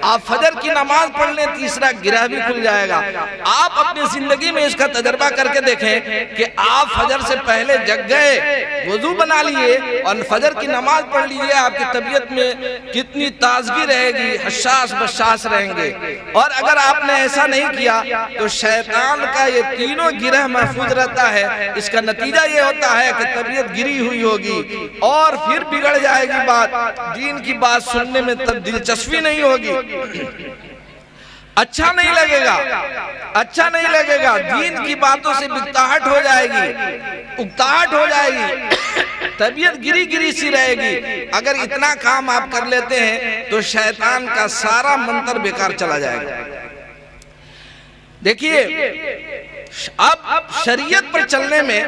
آپ فجر کی نماز پڑھ لیں تیسرا گرہ بھی کھل جائے گا۔ آپ اپنی زندگی میں اس کا تجربہ کر کے دیکھیں کہ آپ فجر سے پہلے جگ گئے، وضو بنا لیے اور فجر کی نماز پڑھ لیجئے، آپ کی طبیعت میں کتنی تازگی رہے گی، حساس بشاس رہیں گے۔ اور اگر آپ نے ایسا نہیں کیا تو شیطان کا یہ تینوں گرہ محفوظ رہتا ہے۔ اس کا نتیجہ یہ ہوتا ہے کہ طبیعت گری ہوئی ہوگی اور پھر بگڑ جائے گی بات، دین کی بات سننے میں دلچسپی نہیں ہوگی، اچھا نہیں لگے گا، اچھا نہیں لگے گا، دین کی باتوں سے بکتاہٹ ہو جائے گی، اکتاہٹ ہو جائے گی، طبیعت گری گری سی رہے گی۔ اگر اتنا کام آپ کر لیتے ہیں تو شیطان کا سارا منتر بیکار چلا جائے گا۔ دیکھیے اب شریعت پر چلنے میں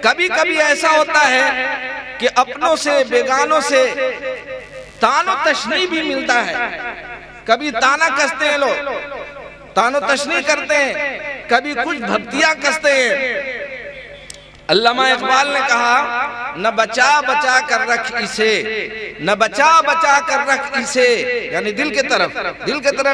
کبھی کبھی ایسا ہوتا ہے کہ اپنوں سے بیگانوں سے تان و تشنیع بھی ملتا ہے۔ کبھی تانا کستے ہیں لوگ، تان و تشنیع کرتے ہیں، کبھی کچھ بھکتیاں کستے ہیں۔ علامہ اقبال نے کہا نہ بچا بچا کر رکھ اسے، نہ بچا بچا کر رکھ اسے، یعنی دل کے طرف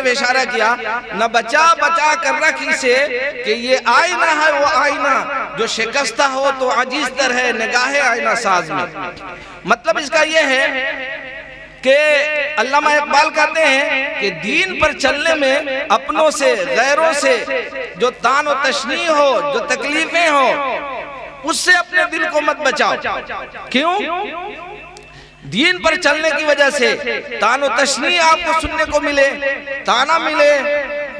اشارہ کیا، نہ بچا بچا کر رکھ اسے کہ یہ آئینہ ہے وہ آئینہ جو شکستہ ہو تو عجیز تر ہے نگاہ آئینہ ساز میں۔ مطلب اس کا یہ ہے کہ علامہ اقبال کہتے ہیں کہ دین پر چلنے میں اپنوں سے غیروں سے جو تان و تشنیع ہو، جو تکلیفیں ہو، اس سے اپنے دل کو مت بچاؤ۔ کیوں؟ دین پر چلنے کی وجہ سے تان و تشنیع آپ کو سننے کو ملے، تانا ملے،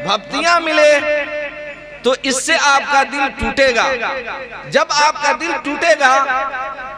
بھکتیاں ملے، تو اس سے آپ کا دل ٹوٹے گا۔ جب آپ کا دل ٹوٹے گا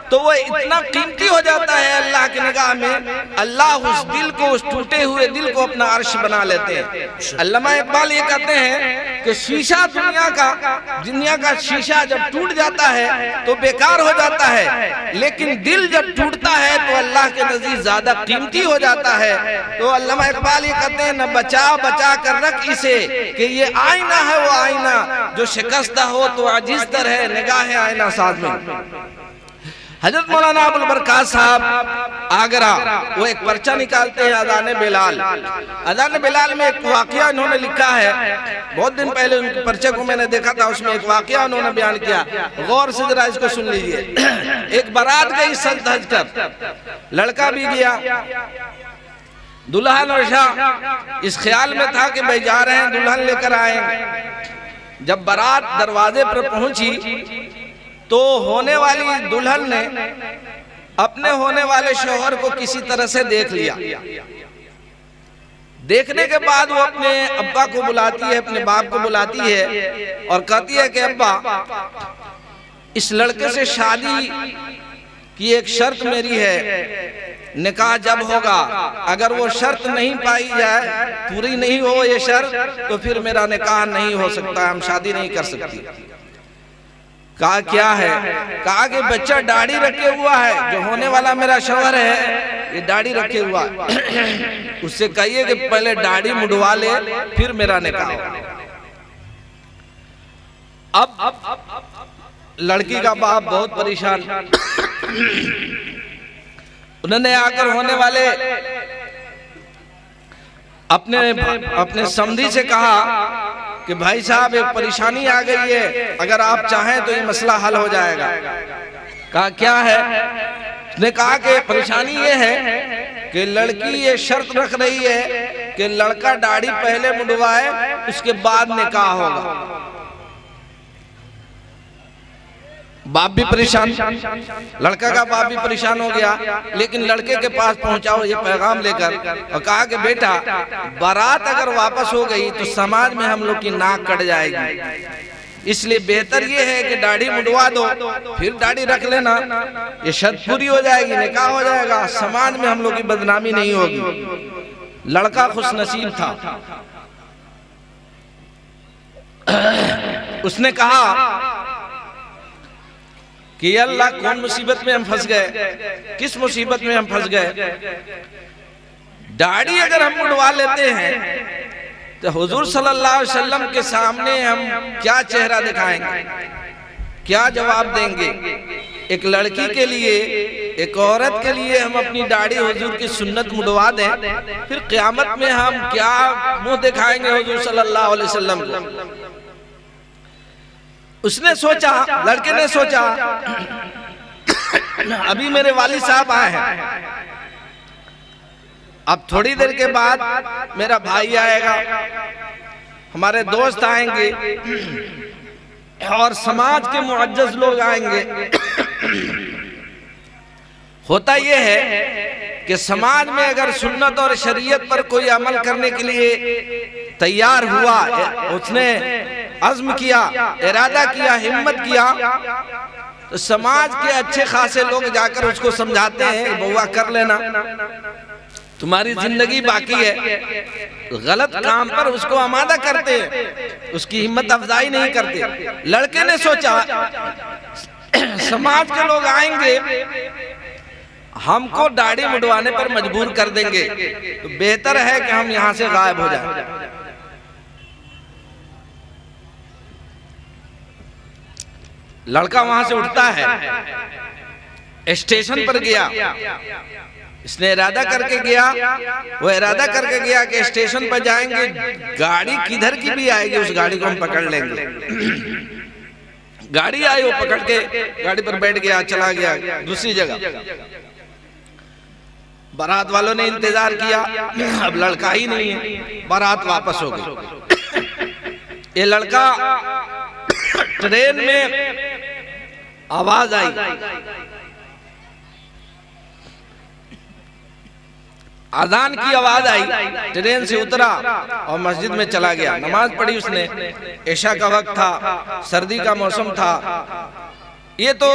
تو وہ اتنا قیمتی ہو جاتا ہے اللہ کی نگاہ میں، اللہ اس دل کو، اس ٹوٹے ہوئے دل کو اپنا عرش بنا لیتے ہیں۔ علامہ اقبال یہ کہتے ہیں کہ شیشہ دنیا کا شیشہ جب ٹوٹ جاتا ہے تو بیکار ہو جاتا ہے، لیکن دل جب ٹوٹتا ہے تو اللہ کے نزدیک زیادہ قیمتی ہو جاتا ہے۔ تو علامہ اقبال یہ کہتے ہیں نہ بچا بچا کر رکھ اسے کہ یہ آئینہ ہے وہ آئینہ جو شکستہ ہو تو عاجز تر ہے نگاہ آئینہ ساز میں۔ حضرت مولانا ابو البرکات صاحب آگرہ وہ ایک پرچہ نکالتے ہیں اذان بلال۔ اذان بلال میں ایک واقعہ انہوں نے لکھا ہے، بہت دن پہلے ان کے پرچے کو میں نے دیکھا تھا، اس میں ایک واقعہ انہوں نے بیان کیا، غور سے ذرا اس کو سن لیجئے۔ ایک بارات گئی سج دھج کر، لڑکا بھی گیا، دلہن اور شاہ اس خیال میں تھا کہ بھئی جا رہے ہیں دلہن لے کر آئیں گے۔ جب بارات دروازے پر پہنچی تو ہونے والی دلہن نے اپنے ہونے والے شوہر کو کسی طرح سے دیکھ لیا۔ دیکھنے کے بعد وہ اپنے ابا کو بلاتی ہے، اپنے باپ کو بلاتی ہے اور کہتی ہے کہ ابا، اس لڑکے سے شادی کی ایک شرط میری ہے، نکاح جب ہوگا اگر وہ شرط نہیں پائی جائے، پوری نہیں ہو یہ شرط، تو پھر میرا نکاح نہیں ہو سکتا، ہم شادی نہیں کر سکتی۔ کہا کیا ہے؟ کہا کہ بچہ داڑھی رکھے ہوا ہے، جو ہونے والا میرا شوہر ہے یہ داڑھی رکھے ہوا ہے، اس سے کہیے کہ پہلے داڑھی مڈوا لے پھر میرا نکاح ہو۔ اب لڑکی کا باپ بہت پریشان، انہوں نے آ کر ہونے والے اپنے سمدھی سے کہا کہ بھائی صاحب ایک پریشانی آ گئی ہے، اگر آپ چاہیں تو یہ مسئلہ حل ہو جائے گا۔ کہا کیا ہے؟ اس نے کہا کہ پریشانی یہ ہے کہ لڑکی یہ شرط رکھ رہی ہے کہ لڑکا داڑھی پہلے مڈوائے اس کے بعد نکاح ہوگا۔ باپ بھی پریشان، لڑکا کا باپ بھی پریشان ہو گیا، لیکن لڑکے کے پاس پہنچاؤ یہ پیغام لے کر اور کہا کہ بیٹا بارات اگر واپس ہو گئی تو سماج میں ہم لوگ کی ناک کٹ جائے گی، اس لیے بہتر یہ ہے کہ داڑھی مڈوا دو پھر داڑھی رکھ لینا، یہ شرط پوری ہو جائے گی، نکاح ہو جائے گا، سماج میں ہم لوگ کی بدنامی نہیں ہوگی۔ لڑکا خوش نصیب تھا، اس نے کہا کہ یا اللہ کون مصیبت میں ہم پھنس گئے، کس مصیبت میں ہم پھنس گئے، داڑھی اگر ہم مڈوا لیتے ہیں تو حضور صلی اللہ علیہ وسلم کے سامنے ہم کیا چہرہ دکھائیں گے، کیا جواب دیں گے؟ ایک لڑکی کے لیے، ایک عورت کے لیے ہم اپنی داڑھی حضور کی سنت مڈوا دیں، پھر قیامت میں ہم کیا منہ دکھائیں گے حضور صلی اللہ علیہ وسلم کو؟ اس نے سوچا، لڑکے نے سوچا ابھی میرے والد صاحب آئے ہیں، اب تھوڑی دیر کے بعد میرا بھائی آئے گا، ہمارے دوست آئیں گے اور سماج کے معزز لوگ آئیں گے۔ ہوتا یہ ہے کہ سماج میں اگر سنت اور شریعت پر کوئی عمل کرنے کے لیے تیار ہوا، اس نے عزم کیا، ارادہ کیا، ہمت کیا، تو سماج کے اچھے خاصے لوگ جا کر اس کو سمجھاتے ہیں بوا کر لینا، تمہاری زندگی باقی ہے۔ غلط کام پر اس کو آمادہ کرتے ہیں، اس کی ہمت افزائی نہیں کرتے۔ لڑکے نے سوچا سماج کے لوگ آئیں گے ہم کو داڑھی مڈوانے پر مجبور کر دیں گے، تو بہتر ہے کہ ہم یہاں سے غائب ہو جائیں۔ لڑکا وہاں سے اٹھتا ہے، اسٹیشن پر گیا، اس نے ارادہ کر کے گیا، وہ ارادہ کر کے گیا کہ اسٹیشن پر جائیں گے، گاڑی کدھر کی بھی آئے گی اس گاڑی کو ہم پکڑ لیں گے۔ گاڑی آئی، وہ پکڑ کے گاڑی پر بیٹھ گیا، چلا گیا دوسری جگہ۔ بارات والوں نے انتظار کیا، اب لڑکا ہی نہیں ہے، بارات واپس ہو گئی۔ یہ لڑکا ٹرین میں آواز آئی، اذان کی آواز آئی، ٹرین سے اترا اور مسجد میں چلا گیا، نماز پڑھی اس نے، عشاء کا وقت تھا، سردی کا موسم تھا۔ یہ تو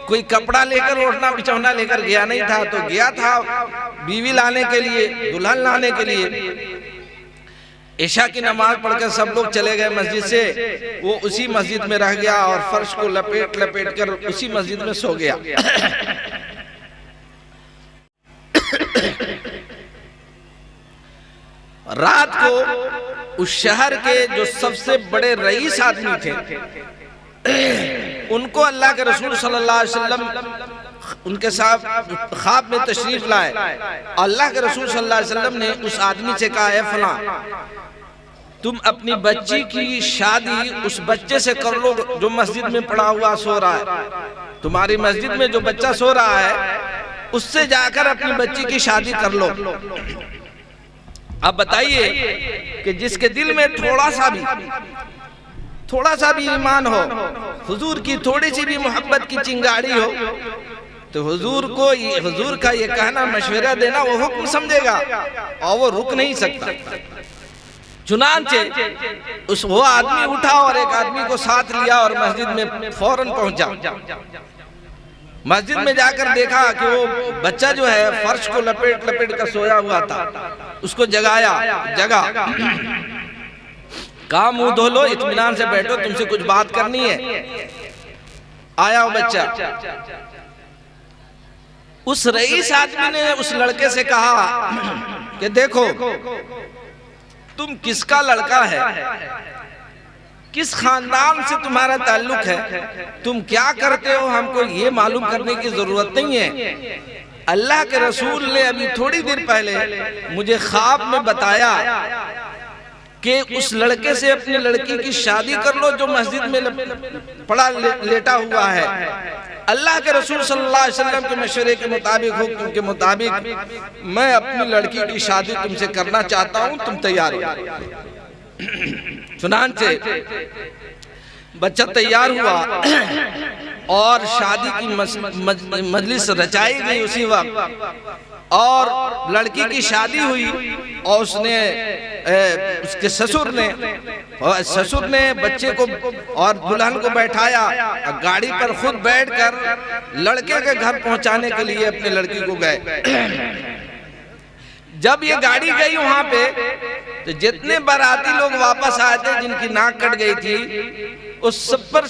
کوئی کپڑا لے کر اوڑھنا بچھونا لے کر گیا نہیں تھا، تو گیا تھا بیوی لانے کے لیے، دلہن لانے کے لیے۔ عشاء کی نماز پڑھ کر سب لوگ چلے گئے مسجد سے، وہ اسی مسجد میں رہ گیا اور فرش کو لپیٹ لپیٹ کر اسی مسجد میں سو گیا۔ رات کو اس شہر کے جو سب سے بڑے رئیس آدمی تھے ان کو اللہ کے رسول صلی اللہ علیہ وسلم ان کے ساتھ خواب میں تشریف لائے. اللہ کے رسول صلی اللہ علیہ وسلم نے اس آدمی سے کہا اے فلاں تم اپنی بچی کی شادی اس بچے سے کر لو جو مسجد میں پڑا ہوا سو رہا ہے. تمہاری مسجد میں جو بچہ سو رہا ہے اس سے جا کر اپنی بچی کی شادی کر لو. اب بتائیے کہ جس کے دل میں تھوڑا سا بھی ایمان ہو, حضور کی تھوڑی سی بھی محبت کی چنگاڑی ہو, تو حضور کا یہ کہنا مشورہ دینا وہ حکم سمجھے گا اور وہ رک نہیں سکتا. چنانچہ وہ آدمی اٹھا اور ایک آدمی کو ساتھ لیا اور مسجد میں فوراً پہنچا. مسجد میں جا کر دیکھا کہ وہ بچہ جو ہے فرش کو لپیٹ کر سویا ہوا تھا. اس کو جگا کہا منہ دھو لو, اطمینان سے بیٹھو, تم سے کچھ بات کرنی ہے. آیا وہ بچہ. اس رئیس آدمی نے اس لڑکے سے کہا کہ دیکھو تم کس کا لڑکا ہے, کس خاندان سے تمہارا تعلق ہے, تم کیا کرتے ہو, ہم کو یہ معلوم کرنے کی ضرورت نہیں ہے. اللہ کے رسول نے ابھی تھوڑی دیر پہلے مجھے خواب میں بتایا کہ اس لڑکے سے اپنی لڑکی کی شادی کر لو جو مسجد میں پڑا لیٹا ہوا ہے. اللہ کے رسول صلی اللہ علیہ وسلم کے مشورے کے مطابق حکم کے مطابق میں اپنی لڑکی کی شادی تم سے کرنا چاہتا ہوں, تم تیار ہو. چنانچہ بچہ تیار ہوا اور شادی کی مجلس رچائی گئی اسی وقت, اور لڑکی کی شادی ہوئی. اور اس کے سسر نے بچے کو اور دلہن کو بیٹھایا, گاڑی پر خود بیٹھ کر لڑکے کے گھر پہنچانے کے لیے اپنی لڑکی کو گئے. جب یہ گاڑی گئی وہاں پہ تو جتنے باراتی لوگ واپس آئے تھے جن کی ناک کٹ گئی تھی اس سب پر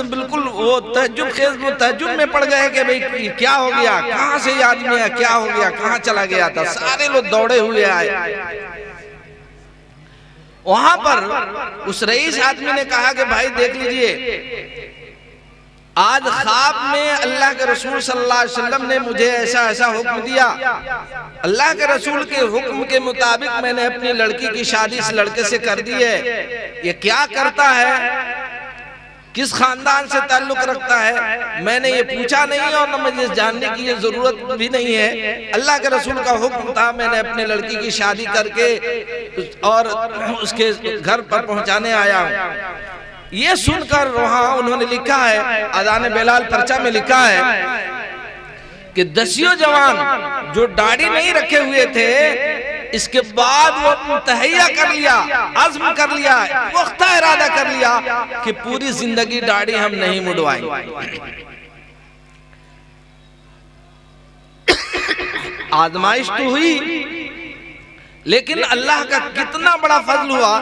بالکل وہ تعجب میں پڑ گئے کہ بھئی کیا ہو گیا, کہاں سے یہ آدمی ہے, کیا ہو گیا, کہاں چلا گیا تھا. سارے لوگ دوڑے ہوئے آئے. وہاں پر اس رئیس آدمی نے کہا کہ بھائی دیکھ لیجئے, آج خواب میں اللہ کے رسول صلی اللہ علیہ وسلم نے مجھے ایسا حکم دیا. اللہ کے رسول کے حکم کے مطابق میں نے اپنی لڑکی کی شادی اس لڑکے سے کر دی ہے. یہ کیا کرتا ہے, کس خاندان سے تعلق رکھتا ہے, میں نے یہ پوچھا نہیں اور نہ مجھے جاننے کی یہ ضرورت بھی نہیں ہے. اللہ کے رسول کا حکم تھا, میں نے اپنے لڑکی کی شادی کر کے اور اس کے گھر پر پہنچانے آیا ہوں. یہ سن کر وہاں انہوں نے لکھا ہے, اذان بلال پرچہ میں لکھا ہے کہ 10 جوان جو داڑھی نہیں رکھے ہوئے تھے, اس کے بعد وہ متحیہ کر لیا, عزم کر لیا, پختہ ارادہ کر لیا کہ پوری زندگی داڑھی ہم نہیں مڈوائیں. آزمائش تو ہوئی, لیکن اللہ کا کتنا بڑا فضل ہوا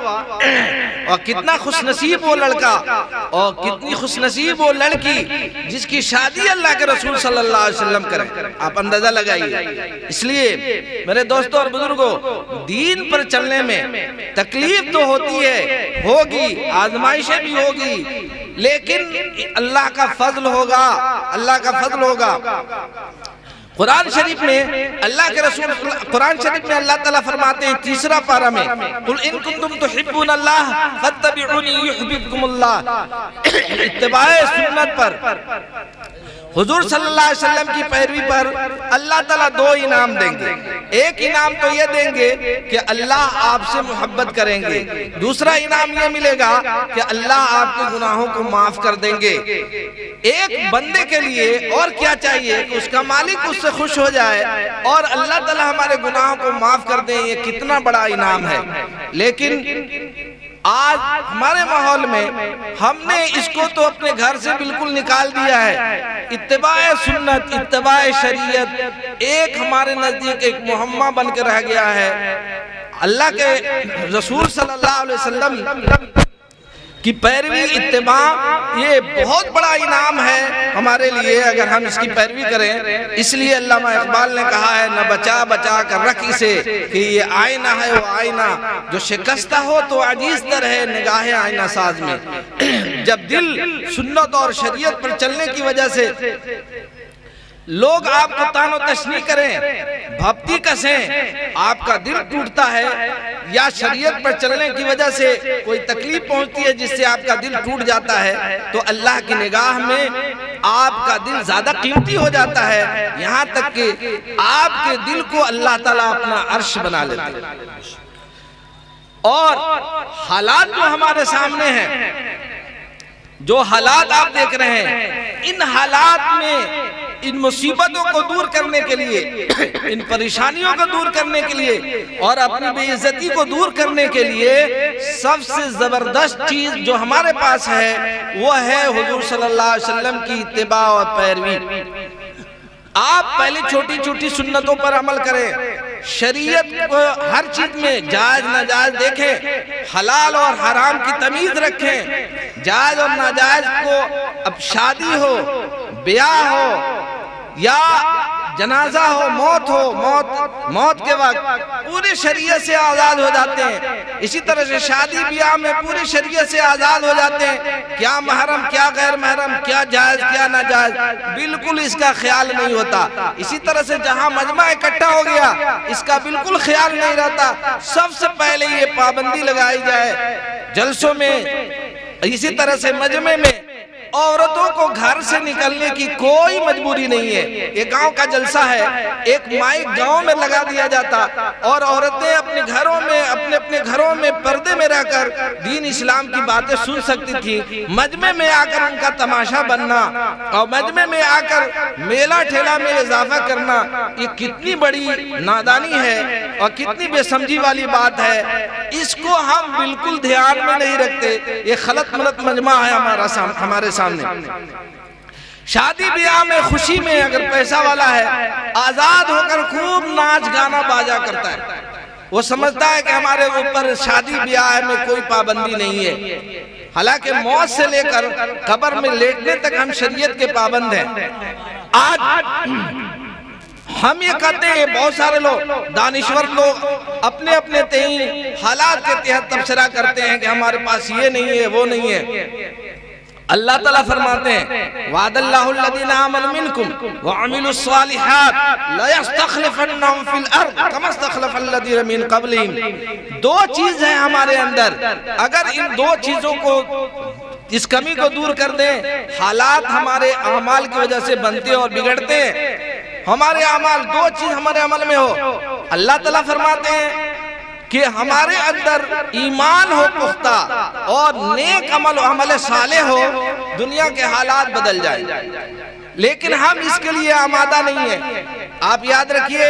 اور کتنا خوش نصیب وہ لڑکا اور کتنی خوش نصیب وہ لڑکی جس کی شادی اللہ کے رسول صلی اللہ علیہ وسلم کریں. آپ اندازہ لگائیے. اس لیے میرے دوستوں اور بزرگوں, دین پر چلنے میں تکلیف تو ہوتی ہے, ہوگی, آزمائشیں بھی ہوگی, لیکن اللہ کا فضل ہوگا. قرآن شریف میں اللہ کے رسول قرآن شریف میں اللہ تعالیٰ فرماتے ہیں 3 پارہ میں, قُلْ إِن كُنْتُمْ تُحِبُّونَ اللَّهَ فَاتَّبِعُونِي يُحْبِبْكُمُ اللَّهُ. اتباع سنت پر, حضور صلی اللہ علیہ وسلم کی پیروی پر اللہ تعالیٰ 2 انعام دیں گے. ایک انعام تو یہ دیں گے کہ اللہ آپ سے محبت کریں گے. دوسرا انعام یہ ملے گا کہ اللہ آپ کے گناہوں کو معاف کر دیں گے. ایک بندے کے لیے اور کیا چاہیے کہ اس کا مالک اس سے خوش ہو جائے اور اللہ تعالیٰ ہمارے گناہوں کو معاف کر دیں. یہ کتنا بڑا انعام ہے. لیکن آج ہمارے ماحول میں ہم نے اس کو تو اپنے گھر سے بالکل نکال دیا ہے. اتباع سنت, اتباع شریعت ایک ہمارے نزدیک ایک مہمہ بن کے رہ گیا ہے. اللہ کے رسول صلی اللہ علیہ وسلم کی پیروی اتباع یہ بہت بڑا انعام ہے ہمارے لیے اگر ہم اس کی پیروی کریں. اس لیے علامہ اقبال نے کہا ہے نہ بچا بچا کر رکھ اسے کہ یہ آئینہ ہے وہ آئینہ جو شکستہ ہو تو عجیز تر ہے نگاہ آئینہ ساز میں. جب دل سنت اور شریعت پر چلنے کی وجہ سے لوگ آپ کو تان و تشنیع کریں بھپتی کسیں آپ کا دل ٹوٹتا ہے یا شریعت پر چلنے کی وجہ سے کوئی تکلیف پہنچتی ہے جس سے آپ کا دل ٹوٹ جاتا ہے تو اللہ کی نگاہ میں آپ کا دل زیادہ قیمتی ہو جاتا ہے یہاں تک کہ آپ کے دل کو اللہ تعالیٰ اپنا عرش بنا لیتا ہے. اور حالات جو ہمارے سامنے ہیں جو حالات آپ دیکھ رہے ہیں ان حالات میں ان مصیبتوں کو دور کرنے کے لیے ان پریشانیوں کو دور کرنے کے لیے اور اپنی بے عزتی کو دور کرنے کے لیے سب سے زبردست چیز جو ہمارے پاس ہے وہ ہے حضور صلی اللہ علیہ وسلم کی اتباع اور پیروی. آپ پہلے چھوٹی چھوٹی سنتوں پر عمل کریں شریعت کو ہر چیز میں جائز ناجائز دیکھیں حلال اور حرام کی تمیز رکھیں جائز اور ناجائز کو اب شادی ہو بیاہ ہو یا جنازہ ہو موت کے وقت پوری شریعت سے آزاد ہو جاتے ہیں. اسی طرح سے شادی بیاہ میں پوری شریعت سے آزاد ہو جاتے ہیں کیا محرم کیا غیر محرم کیا جائز کیا ناجائز بالکل اس کا خیال نہیں ہوتا. اسی طرح سے جہاں مجمع اکٹھا ہو گیا اس کا بالکل خیال نہیں رہتا. سب سے پہلے یہ پابندی لگائی جائے جلسوں میں اسی طرح سے مجمع میں عورتوں کو گھر سے نکلنے کی کوئی مجبوری نہیں ہے. ایک گاؤں کا جلسہ ہے ایک مائک گاؤں میں لگا دیا جاتا اور عورتیں اپنے گھروں میں پردے میں رہ کر دین اسلام کی باتیں سن سکتی تھی. مجمع میں آ کر ان کا تماشا بننا اور مجمع میں آ کر میلہ ٹھیلا میں اضافہ کرنا یہ کتنی بڑی نادانی ہے اور کتنی بے سمجھی والی بات ہے. اس کو ہم بالکل دھیان میں نہیں رکھتے. یہ خلط ملط مجمع ہے ہمارے سامنے. شادی بیاہ میں خوشی میں اگر پیسہ والا ہے آزاد ہو کر خوب ناچ گانا باجا کرتا ہے. وہ سمجھتا ہے کہ ہمارے اوپر شادی بیاہ میں کوئی پابندی نہیں ہے حالانکہ موت سے لے کر قبر میں لیٹنے تک ہم شریعت کے پابند ہیں. آج ہم یہ کہتے ہیں بہت سارے لوگ دانشور لوگ اپنے اپنے تئیں حالات کے تحت تبصرہ کرتے ہیں کہ ہمارے پاس یہ نہیں ہے وہ نہیں ہے. اللہ تعالیٰ فرماتے ہیں وعد اللہ الذین آمنوا منکم وعملوا الصالحات لیستخلفنہم فی الارض کما استخلف الذین من قبلہم. دو چیز ہیں ہمارے اندر اگر ان دو چیزوں کو اس کمی کو دور کر دیں حالات ہمارے اعمال کی وجہ سے بنتے اور بگڑتے ہیں. ہمارے اعمال دو چیز ہمارے عمل میں ہو اللہ تعالیٰ فرماتے ہیں کہ ہمارے اندر ایمان ہو پختہ اور نیک عمل صالح ہو دنیا کے حالات بدل جائیں. لیکن ہم اس کے لیے آمادہ نہیں ہیں. آپ یاد رکھیے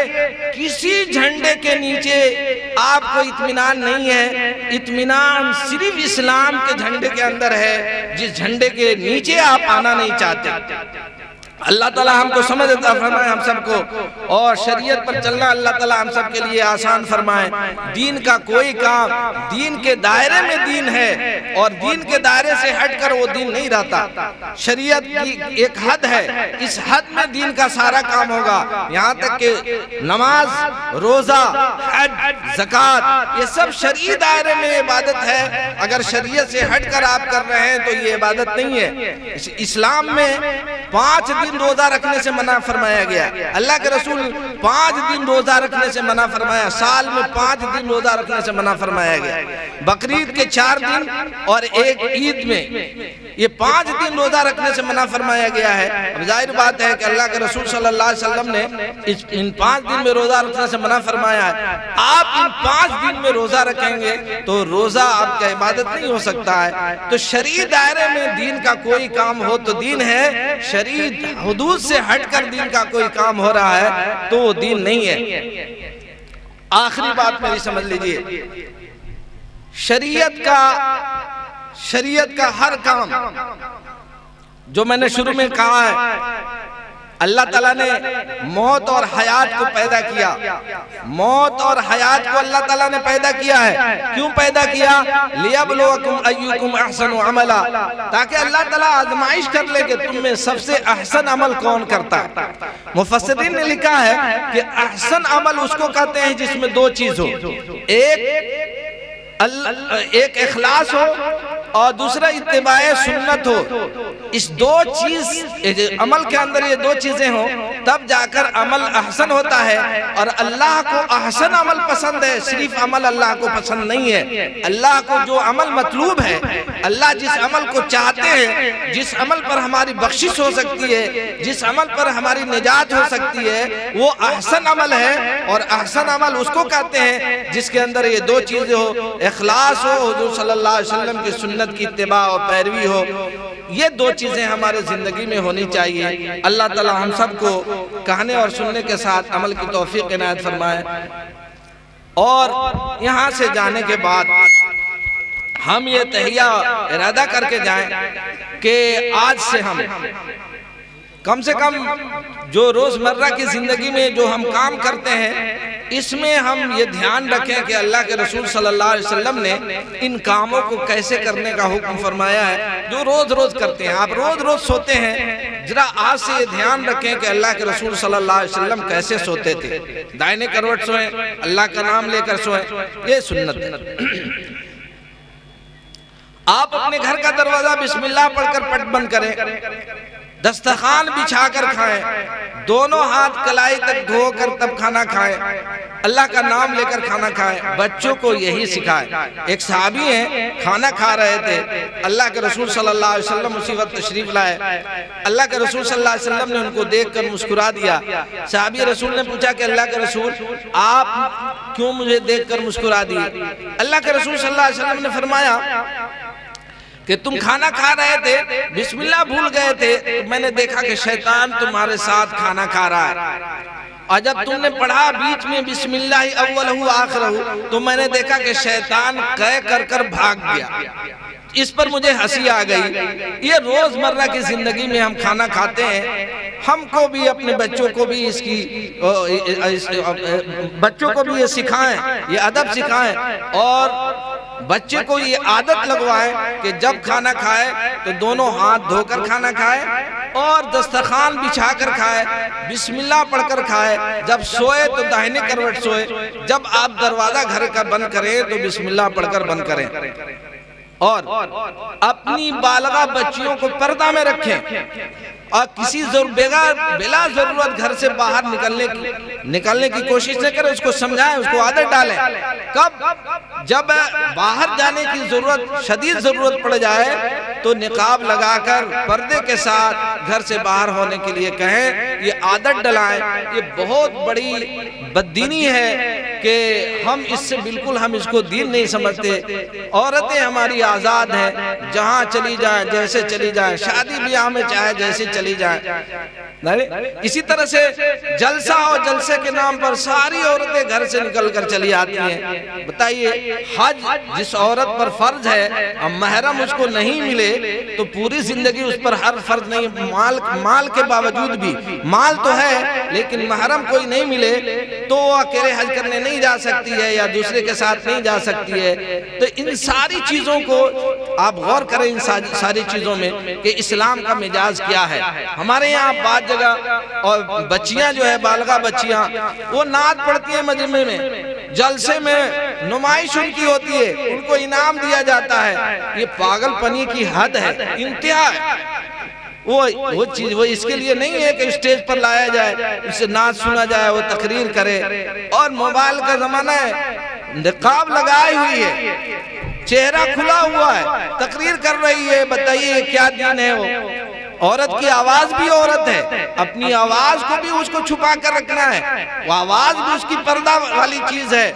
کسی جھنڈے کے نیچے آپ کو اطمینان نہیں ہے. اطمینان صرف اسلام کے جھنڈے کے اندر ہے جس جھنڈے کے نیچے آپ آنا نہیں چاہتے. اللہ تعالیٰ ہم کو سمجھ عطا فرمائے ہم سب کو اور شریعت پر چلنا اللہ تعالیٰ ہم سب کے لیے آسان فرمائے. دین کا کوئی کام دین کے دائرے میں دین ہے اور دین کے دائرے سے ہٹ کر وہ دین نہیں رہتا. شریعت کی ایک حد ہے اس حد میں دین کا سارا کام ہوگا. یہاں تک کہ نماز روزہ حج زکوٰۃ یہ سب شرعی دائرے میں عبادت ہے. اگر شریعت سے ہٹ کر آپ کر رہے ہیں تو یہ عبادت نہیں ہے. اسلام میں 5 دن روزہ رکھنے سے منع فرمایا گیا. اللہ کے رسول 5 دن روزہ رکھنے سے منع فرمایا. سال میں 5 دن روزہ رکھنے سے منع فرمایا گیا. بقرعید کے 4 دن اور ایک عید میں یہ 5 دن روزہ رکھنے سے منع فرمایا گیا ہے. اب ظاہر بات ہے کہ اللہ کے رسول صلی اللہ علیہ وسلم نے ان 5 دن میں روزہ رکھنے سے منع فرمایا ہے. آپ ان 5 دن میں روزہ رکھیں گے تو روزہ آپ کا عبادت نہیں ہو سکتا ہے. تو شرعی دائرے میں دین کا کوئی کام ہو تو دین ہے. شرعی حدود سے ہٹ کر دین کا کوئی کام ہو رہا ہے تو وہ دین نہیں ہے. آخری بات میری سمجھ لیجئے شریعت کا ہر کام جو میں نے شروع میں کہا ہے اللہ تعالیٰ نے موت اور حیات کو پیدا کیا. موت اور حیات کو اللہ تعالیٰ نے پیدا کیا ہے. کیوں پیدا کیا؟ لِيَبْلُوَكُمْ أَيُّكُمْ أَحْسَنُ عَمَلًا، تاکہ اللہ تعالیٰ آزمائش کر لے کہ تم میں سب سے احسن عمل کون کرتا ہے. مفسرین نے لکھا ہے کہ احسن عمل اس کو کہتے ہیں جس میں دو چیز ہو، ایک اخلاص ہو اور دوسرا اتباع سنت ہو. اس دو چیز عمل کے اندر یہ دو چیزیں ہوں تب جا کر عمل احسن ہوتا ہے. اور اللہ کو احسن عمل پسند ہے، صرف عمل اللہ کو پسند نہیں ہے. اللہ کو جو عمل مطلوب ہے، اللہ جس عمل کو چاہتے ہیں، جس عمل پر ہماری بخشش ہو سکتی ہے، جس عمل پر ہماری نجات ہو سکتی ہے، وہ احسن عمل ہے. اور احسن عمل اس کو کہتے ہیں جس کے اندر یہ دو چیزیں ہو، اخلاص ہو، حضور صلی اللہ علیہ وسلم کی سنت کی اتباع اور پیروی ہو. یہ دو چیزیں ہمارے زندگی میں ہونی چاہیے. اللہ تعالی ہم سب کو کہنے اور سننے کے ساتھ عمل کی توفیق عنایت فرمائے. اور یہاں سے جانے کے بعد ہم یہ تہیہ ارادہ کر کے جائیں کہ آج سے ہم کم سے کم جو روزمرہ کی زندگی میں جو ہم کام کرتے ہیں، اس میں ہم یہ دھیان رکھیں کہ اللہ کے رسول صلی اللہ علیہ وسلم نے ان کاموں کو کیسے کرنے کا حکم فرمایا ہے جو روز روز کرتے ہیں. آپ روز روز سوتے ہیں، ذرا آج سے یہ دھیان رکھیں کہ اللہ کے رسول صلی اللہ علیہ وسلم کیسے سوتے تھے. دائیں کروٹ سوئیں، اللہ کا نام لے کر سوئیں، یہ سنت ہے. آپ اپنے گھر کا دروازہ بسم اللہ پڑھ کر پٹ بند کریں، دسترخوان بچھا کر کھائیں، دونوں ہاتھ کلائی تک دھو کر تب کھانا کھائیں، اللہ کا نام لے کر کھانا کھائیں. بچوں کو یہی سکھائیں. ایک صحابی ہیں، کھانا کھا رہے تھے، اللہ کے رسول صلی اللہ علیہ وسلم اسی وقت تشریف لائے. اللہ کے رسول صلی اللہ علیہ وسلم نے ان کو دیکھ کر مسکرا دیا. صحابی رسول نے پوچھا کہ اللہ کے رسول آپ کیوں مجھے دیکھ کر مسکرا دیے؟ اللہ کے رسول صلی اللہ علیہ وسلم نے فرمایا کہ تم کھانا کھا رہے تھے، بسم اللہ بھول گئے تھے، تو میں نے دیکھا کہ شیطان تمہارے ساتھ کھانا کھا رہا ہے. اور جب تم نے پڑھا بیچ میں بسم اللہ اولہ آخرہ، تو میں نے دیکھا کہ شیطان قے کر کر بھاگ گیا. اس پر مجھے ہنسی آ گئی. یہ روزمرہ کی زندگی میں ہم کھانا کھاتے ہیں، ہم کو بھی اپنے بچوں کو بھی بچوں کو بھی یہ سکھائیں، یہ ادب سکھائیں، اور بچے کو یہ عادت لگوائیں کہ جب کھانا کھائے تو دونوں ہاتھ دھو کر کھانا کھائے اور دسترخوان بچھا کر کھائے، بسم اللہ پڑھ کر کھائے. جب سوئے تو داہنے کروٹ سوئے، جب آپ دروازہ گھر کا بند کریں تو بسم اللہ پڑھ کر بند کریں. اور اپنی بالغہ بچیوں کو پردہ میں رکھیں اور کسی بلا ضرورت گھر سے باہر نکلنے کی کوشش نہ کریں. اس کو سمجھائیں، اس کو عادت ڈالیں. کب؟ جب باہر جانے کی شدید ضرورت پڑ جائے تو نقاب لگا کر پردے کے ساتھ گھر سے باہر ہونے کے لیے کہیں. یہ عادت ڈلائیں. یہ بہت بڑی بددینی ہے کہ ہم اس سے بالکل ہم اس کو دین نہیں سمجھتے. عورتیں ہماری آزاد ہیں، جہاں چلی جائیں، جیسے چلی جائیں، شادی بیاہ میں چاہے جیسے چلی جائیں. اسی طرح سے جلسہ اور جلسے کے نام پر ساری عورتیں گھر سے نکل کر چلی آتی ہیں. بتائیے، حج جس عورت پر فرض ہے، اب محرم اس کو نہیں ملے تو پوری زندگی اس پر ہر فرض نہیں. مال کے باوجود بھی، مال تو ہے لیکن محرم کوئی نہیں ملے تو وہ اکیلے حج کرنے نہیں جا سکتی ہے یا دوسرے کے ساتھ نہیں جا سکتی ہے. تو ان ساری چیزوں کو آپ غور کریں، ان ساری چیزوں میں کہ اسلام کا مزاج کیا ہے. ہمارے یہاں بعض جگہ اور بچیاں جو ہے، بالغہ بچیاں، وہ نعت پڑھتی ہیں مجمع میں، جلسے میں نمائش ان کی ہوتی ہے، ان کو انعام دیا جاتا ہے. یہ پاگل پنی کی حد ہے، انتہا ہے. وہ چیز وہ اس کے لیے نہیں ہے کہ اسٹیج پر لایا جائے، اسے نعت سنا جائے، وہ تقریر کرے. اور موبائل کا زمانہ ہے، نقاب لگائی ہوئی ہے، چہرہ کھلا ہوا ہے، تقریر کر رہی ہے. بتائیے کیا دین ہے؟ وہ عورت کی آواز بھی عورت ہے، اپنی آواز کو بھی اس کو چھپا کر رکھنا ہے. وہ آواز بھی اس کی پردہ والی چیز ہے.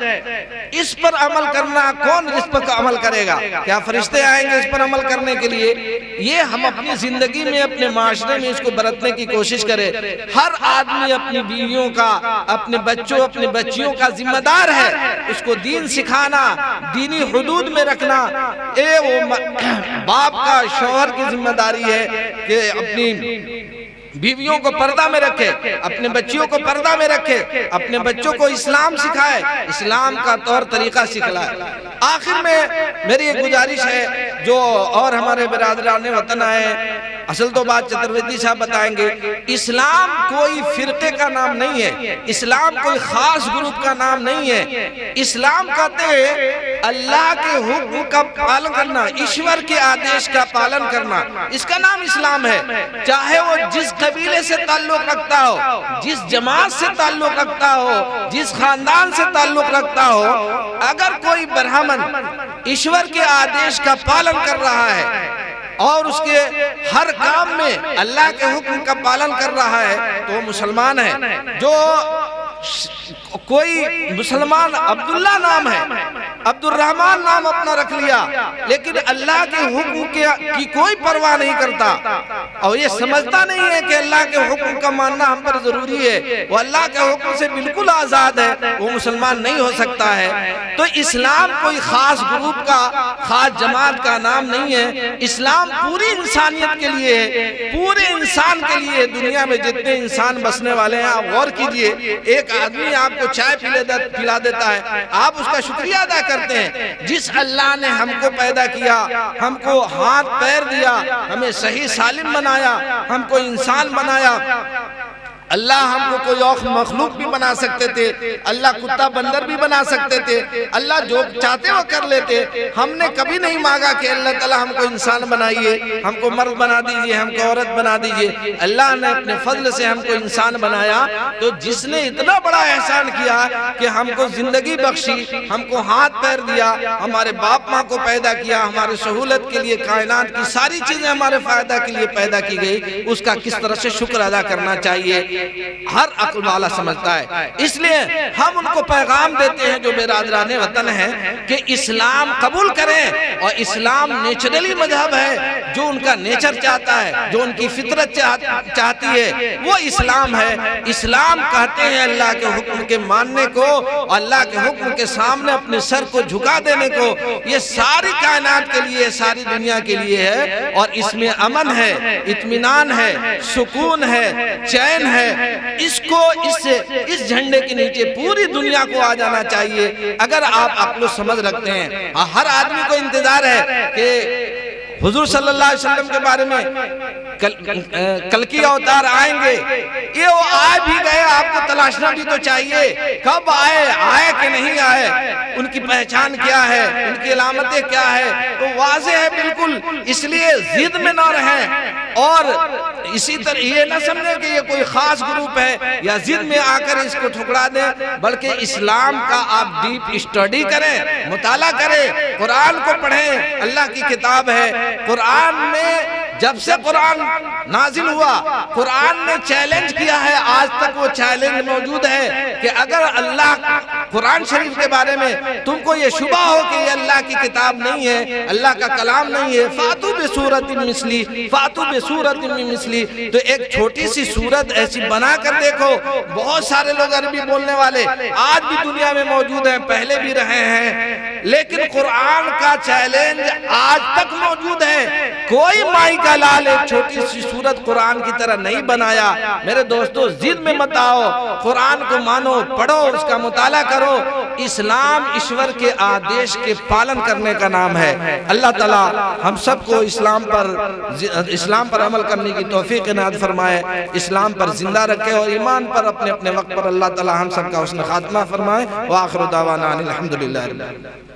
اس پر عمل کرنا، کون اس پر عمل کرے گا؟ کیا فرشتے آئیں گے اس پر عمل کرنے کے لیے؟ یہ ہم اپنی زندگی میں، اپنے معاشرے میں اس کو برتنے کی کوشش کرے. ہر آدمی اپنی بیویوں کا، اپنے بچوں، اپنی بچیوں کا ذمہ دار ہے. اس کو دین سکھانا، دینی حدود میں رکھنا، وہ باپ کا، شوہر کی ذمہ داری ہے کہ اپنی بیویوں کو پردہ میں رکھے، اپنے بچیوں کو پردہ میں رکھے، اپنے بچوں کو اسلام سکھائے، اسلام کا طور طریقہ سکھلائے۔ آخر میں میری ایک گزارش ہے، جو اور ہمارے برادران وطن آئے، اصل تو بات چترویدی صاحب بتائیں گے، اسلام کوئی فرقے کا نام نہیں ہے، اسلام کوئی خاص گروپ کا نام نہیں ہے۔ اسلام کہتے ہیں اللہ کے حکم کا پالن کرنا، ایشور کے آدیش کا پالن کرنا، اس کا نام اسلام ہے۔ چاہے وہ جس قبیلے سے تعلق رکھتا ہو، جس جماعت سے تعلق رکھتا ہو، جس خاندان سے تعلق رکھتا ہو، اگر کوئی برہمن ایشور کے آدیش کا پالن کر رہا ہے اور اس کے ہر کام میں اللہ کے حکم کا پالن کر رہا ہے تو وہ مسلمان ہے۔ جو کوئی مسلمان عبداللہ نام ہے، عبد الرحمن نام اپنا رکھ لیا، لیکن اللہ کے حکم کی کوئی پرواہ نہیں کرتا اور یہ سمجھتا نہیں ہے کہ اللہ کے حکم کا ماننا ہم پر ضروری ہے، وہ اللہ کے حکم سے بالکل آزاد ہے، وہ مسلمان نہیں ہو سکتا ہے۔ تو اسلام کوئی خاص گروپ کا، خاص جماعت کا نام نہیں ہے۔ اسلام پوری انسانیت کے لیے ہے، پورے انسان کے لیے۔ دنیا میں جتنے انسان بسنے والے ہیں، آپ غور کیجئے، ایک آدمی آپ کو چائے پلا دیتا ہے، آپ اس کا شکریہ ادا کرتے ہیں۔ جس اللہ نے ہم کو پیدا کیا، ہم کو ہاتھ پیر دیا، ہمیں صحیح سالم بنایا، ہم کو انسان بنایا، اللہ ہم کو کوئی اور مخلوق بھی بنا سکتے تھے، اللہ کتا بندر بھی بنا سکتے تھے، اللہ جو چاہتے وہ کر لیتے۔ ہم نے کبھی نہیں مانگا کہ اللہ تعالیٰ ہم کو انسان بنائیے، ہم کو مرد بنا دیجئے، ہم کو عورت بنا دیجئے۔ اللہ نے اپنے فضل سے ہم کو انسان بنایا۔ تو جس نے اتنا بڑا احسان کیا کہ ہم کو زندگی بخشی، ہم کو ہاتھ پیر دیا، ہمارے باپ ماں کو پیدا کیا، ہمارے سہولت کے لیے کائنات کی ساری چیزیں ہمارے فائدہ کے لیے پیدا کی گئی، اس کا کس طرح سے شکر ادا کرنا چاہیے، ہر عقل والا سمجھتا ہے۔ اس لیے ہم ان کو پیغام دیتے ہیں جو برادران وطن ہیں کہ اسلام قبول کریں، اور اسلام نیچرلی مذہب ہے، جو ان کا نیچر چاہتا ہے، جو ان کی فطرت چاہتی ہے، وہ اسلام ہے۔ اسلام کہتے ہیں اللہ کے حکم کے ماننے کو، اور اللہ کے حکم کے سامنے اپنے سر کو جھکا دینے کو۔ یہ ساری کائنات کے لیے، ساری دنیا کے لیے ہے، اور اس میں امن ہے، اطمینان ہے، سکون ہے، چین ہے۔ اس جھنڈے کے نیچے پوری دنیا کو آ جانا چاہیے، اگر آپ عقل و سمجھ رکھتے ہیں۔ ہر آدمی کو انتظار ہے کہ حضور صلی اللہ علیہ وسلم کے بارے میں کلکی اوتار آئیں گے، یہ وہ آئے بھی گئے، آپ کو تلاشنا بھی تو چاہیے، کب آئے کہ نہیں آئے، ان کی پہچان کیا ہے، ان کی علامتیں کیا ہے، تو واضح ہے بالکل۔ اس لیے ضد میں نہ رہیں، اور اسی طرح یہ نہ سمجھیں کہ یہ کوئی خاص گروپ ہے یا ضد میں آ کر اس کو ٹھکرا دیں، بلکہ اسلام کا آپ ڈیپ اسٹڈی کریں، مطالعہ کریں، قرآن کو پڑھیں۔ اللہ کی کتاب ہے، قرآن میں جب سے قرآن نازل ہوا، قرآن نے چیلنج کیا ہے، آج تک وہ چیلنج موجود ہے کہ اگر اللہ قرآن شریف کے بارے میں تم کو یہ شبہ ہو کہ یہ اللہ کی کتاب نہیں ہے، اللہ کا کلام نہیں ہے، فَأْتُوا بِسُورَةٍ مِثْلِهِ فَأْتُوا بِسُورَةٍ مِّن مِثْلِهِ، تو ایک چھوٹی سی سورت ایسی بنا کر دیکھو۔ بہت سارے لوگ عربی بولنے والے آج بھی دنیا میں موجود ہیں، پہلے بھی رہے ہیں، لیکن قرآن کا چیلنج آج تک موجود ہے۔ کوئی مائی کا لال ایک چھوٹی سی سورت قرآن کی طرح نہیں بنایا۔ میرے دوستو، ضد میں مت آؤ، قرآن کو مانو، پڑھو، اس کا مطالعہ کرو۔ اسلام ایشور کے آدیش کے پالن کرنے کا نام ہے۔ اللہ تعالیٰ ہم سب کو اسلام پر عمل کرنے کی توفیق عنایت فرمائے، اسلام پر زندہ رکھے، اور ایمان پر اپنے وقت پر اللہ تعالیٰ ہم سب کا حسن خاتمہ فرمائے۔ وآخر دعوانا الحمدللہ رب العالمین۔